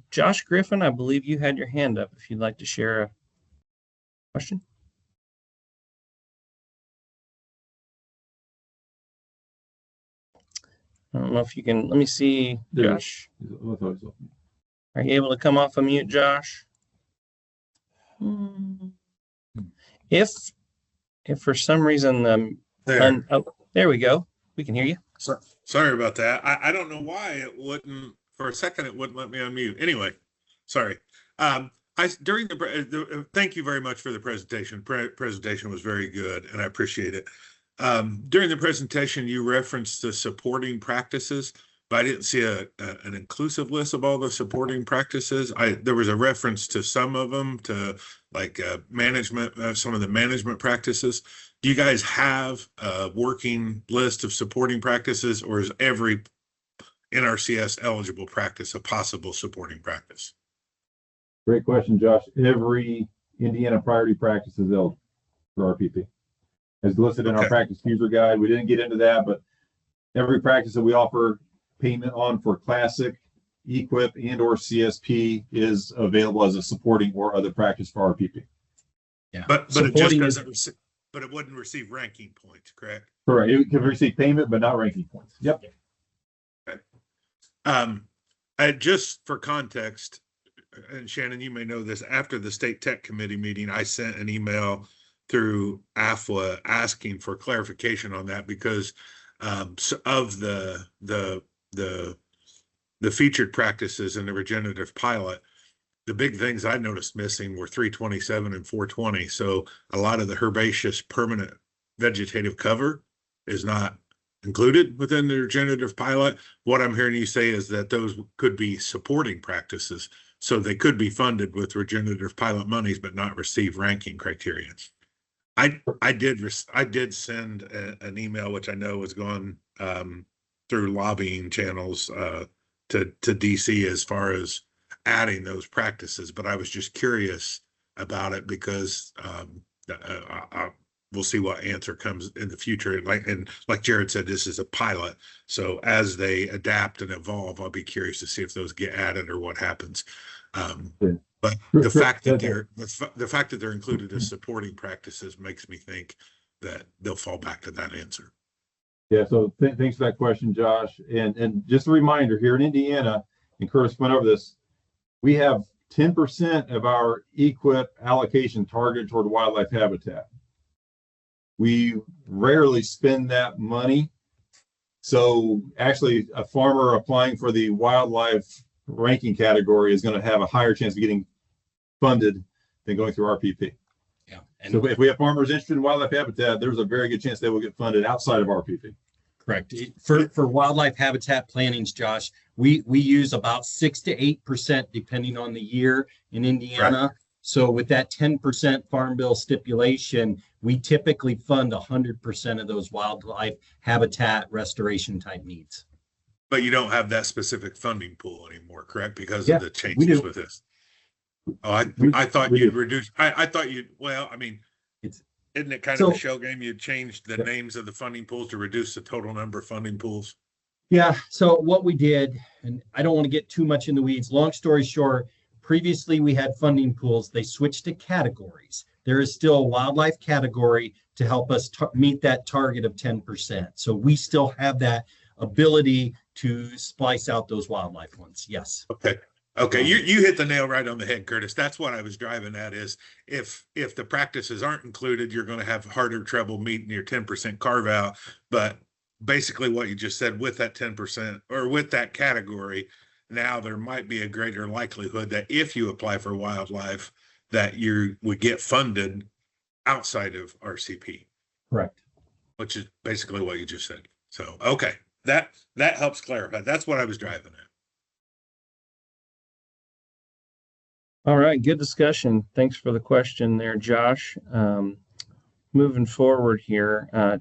Speaker 1: Josh Griffin, I believe you had your hand up if you'd like to share a question. I don't know if you can, let me see, Josh. Are you able to come off of mute, Josh? If for some reason
Speaker 7: There.
Speaker 1: there we go. We can hear you.
Speaker 7: Sorry about that. I don't know why it wouldn't. For a second, it wouldn't let me unmute. Anyway, sorry. Thank you very much for the presentation. Presentation was very good, and I appreciate it. During the presentation, you referenced the supporting practices, but I didn't see an inclusive list of all the supporting practices. There was a reference to some of them, to like management, some of the management practices. Do you guys have a working list of supporting practices, or is every NRCS eligible practice a possible supporting practice?
Speaker 2: Great question, Josh. Every Indiana priority practice is eligible for RPP. As listed in our practice user guide, we didn't get into that, but every practice that we offer payment on for Classic, EQIP, and or CSP is available as a supporting or other practice for RPP.
Speaker 7: Yeah, but it just doesn't. But it wouldn't receive ranking points, correct?
Speaker 2: Correct. It can receive payment, but not ranking points. Yep.
Speaker 7: Okay. Just for context, and Shannon, you may know this, after the State Tech Committee meeting, I sent an email through AFWA asking for clarification on that because of the featured practices in the regenerative pilot. The big things I noticed missing were 327 and 420. So a lot of the herbaceous permanent vegetative cover is not included within the regenerative pilot. What I'm hearing you say is that those could be supporting practices. So they could be funded with regenerative pilot monies, but not receive ranking criteria. I did send an email, which I know has gone through lobbying channels to DC as far as adding those practices, but I was just curious about it because we'll see what answer comes in the future. Like Jared said, this is a pilot, so as they adapt and evolve, I'll be curious to see if those get added or what happens. But the fact that they're included as supporting practices makes me think that they'll fall back to that answer.
Speaker 2: Yeah. So thanks for that question, Josh. And just a reminder, here in Indiana, and Curtis went over this, we have 10% of our EQIP allocation targeted toward wildlife habitat. We rarely spend that money. So actually, a farmer applying for the wildlife ranking category is going to have a higher chance of getting funded than going through RPP.
Speaker 4: Yeah. And
Speaker 2: so if we have farmers interested in wildlife habitat, there's a very good chance they will get funded outside of RPP.
Speaker 4: Correct. For wildlife habitat plannings, Josh, we use about 6 to 8% depending on the year in Indiana. Right. So with that 10% Farm Bill stipulation, we typically fund 100% of those wildlife habitat restoration type needs.
Speaker 7: But you don't have that specific funding pool anymore, correct? Because of the changes with this. Oh, I thought you'd reduce. I thought you'd. Well, I mean, isn't it kind of a show game? You changed the names of the funding pools to reduce the total number of funding pools.
Speaker 4: Yeah. So what we did, and I don't want to get too much in the weeds. Long story short, previously we had funding pools. They switched to categories. There is still a wildlife category to help us meet that target of 10%. So we still have that ability to splice out those wildlife ones. Yes.
Speaker 7: Okay. You hit the nail right on the head, Curtis. That's what I was driving at is if the practices aren't included, you're going to have harder trouble meeting your 10% carve out. But basically what you just said with that 10% or with that category, now there might be a greater likelihood that if you apply for wildlife, that you would get funded outside of RCP.
Speaker 4: Correct.
Speaker 7: Which is basically what you just said. So, okay. That helps clarify. That's what I was driving at.
Speaker 1: All right, good discussion. Thanks for the question there, Josh. Moving forward here,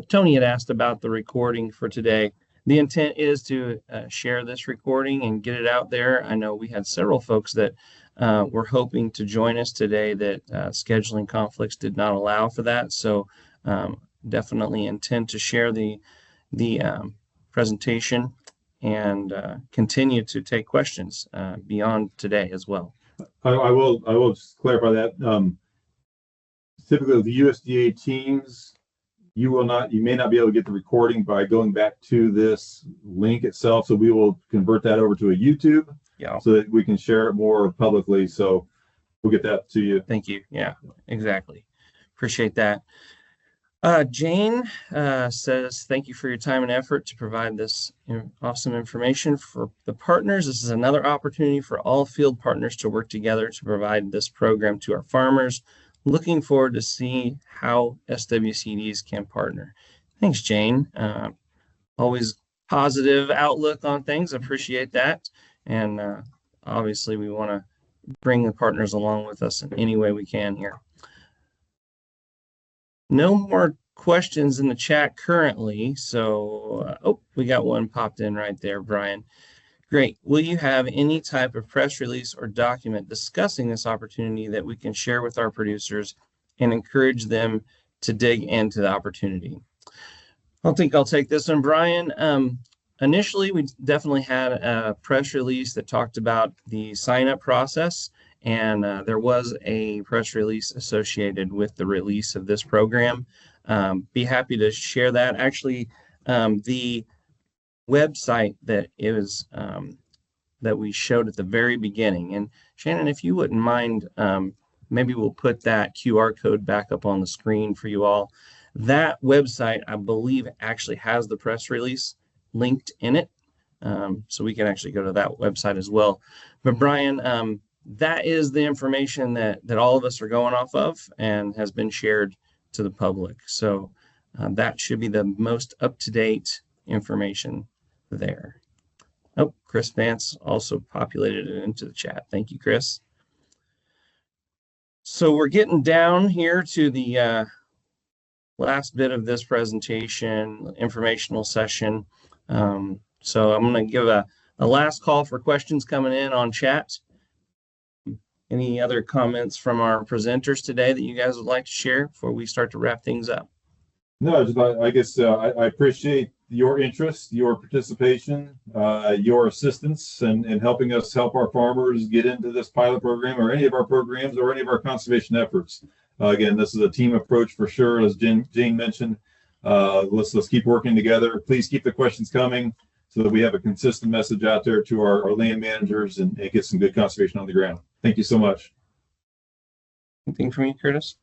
Speaker 1: Tony had asked about the recording for today. The intent is to share this recording and get it out there. I know we had several folks that were hoping to join us today that scheduling conflicts did not allow for that. So definitely intend to share the presentation and continue to take questions beyond today as well.
Speaker 2: I will just clarify that. Typically the USDA teams, you may not be able to get the recording by going back to this link itself. So we will convert that over to a YouTube so that we can share it more publicly. So we'll get that to you.
Speaker 1: Thank you. Yeah, exactly. Appreciate that. Jane says, thank you for your time and effort to provide this awesome information for the partners. This is another opportunity for all field partners to work together to provide this program to our farmers. Looking forward to see how SWCDs can partner. Thanks, Jane. Always positive outlook on things. Appreciate that. And obviously we want to bring the partners along with us in any way we can here. No more questions in the chat currently. So, oh, we got one popped in right there, Brian. Great. Will you have any type of press release or document discussing this opportunity that we can share with our producers and encourage them to dig into the opportunity? I think I'll take this one, Brian. Initially, we definitely had a press release that talked about the sign-up process, and there was a press release associated with the release of this program. Be happy to share that. Actually, the website that that we showed at the very beginning, and Shannon, if you wouldn't mind, maybe we'll put that QR code back up on the screen for you all. That website, I believe, actually has the press release linked in it, so we can actually go to that website as well. But Brian, that is the information that all of us are going off of and has been shared to the public. So that should be the most up-to-date information there. Oh, Chris Vance also populated it into the chat. Thank you, Chris. So we're getting down here to the last bit of this presentation, informational session. So I'm going to give a last call for questions coming in on chat. Any other comments from our presenters today that you guys would like to share before we start to wrap things up?
Speaker 2: No, just, I guess I appreciate your interest, your participation, your assistance in helping us help our farmers get into this pilot program or any of our programs or any of our conservation efforts. Again, this is a team approach for sure, as Jane mentioned. Let's keep working together. Please keep the questions coming so that we have a consistent message out there to our land managers and get some good conservation on the ground. Thank you so much.
Speaker 1: Anything from you, Curtis?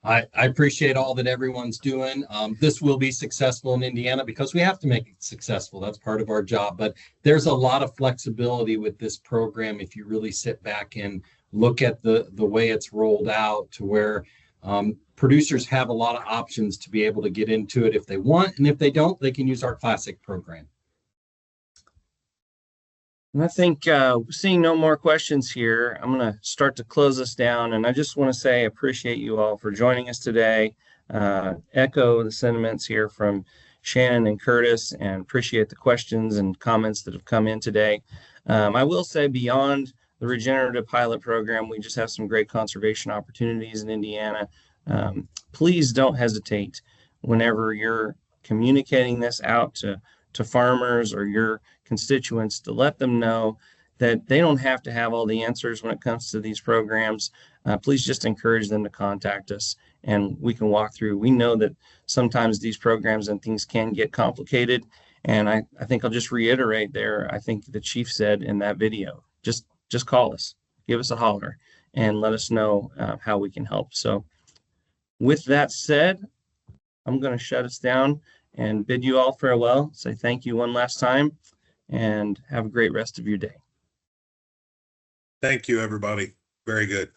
Speaker 4: I appreciate all that everyone's doing. This will be successful in Indiana because we have to make it successful. That's part of our job. But there's a lot of flexibility with this program if you really sit back and look at the way it's rolled out, to where producers have a lot of options to be able to get into it if they want. And if they don't, they can use our classic program.
Speaker 1: And I think seeing no more questions here, I'm going to start to close this down. And I just want to say I appreciate you all for joining us today. Echo the sentiments here from Shannon and Curtis, and appreciate the questions and comments that have come in today. I will say, beyond the regenerative pilot program, we just have some great conservation opportunities in Indiana. Please don't hesitate whenever you're communicating this out to farmers or your constituents, to let them know that they don't have to have all the answers when it comes to these programs. Please just encourage them to contact us and we can walk through. We know that sometimes these programs and things can get complicated. And I think I'll just reiterate there, I think the chief said in that video, just call us, give us a holler, and let us know how we can help. So with that said, I'm going to shut us down and bid you all farewell. Say thank you one last time and have a great rest of your day.
Speaker 7: Thank you, everybody. Very good.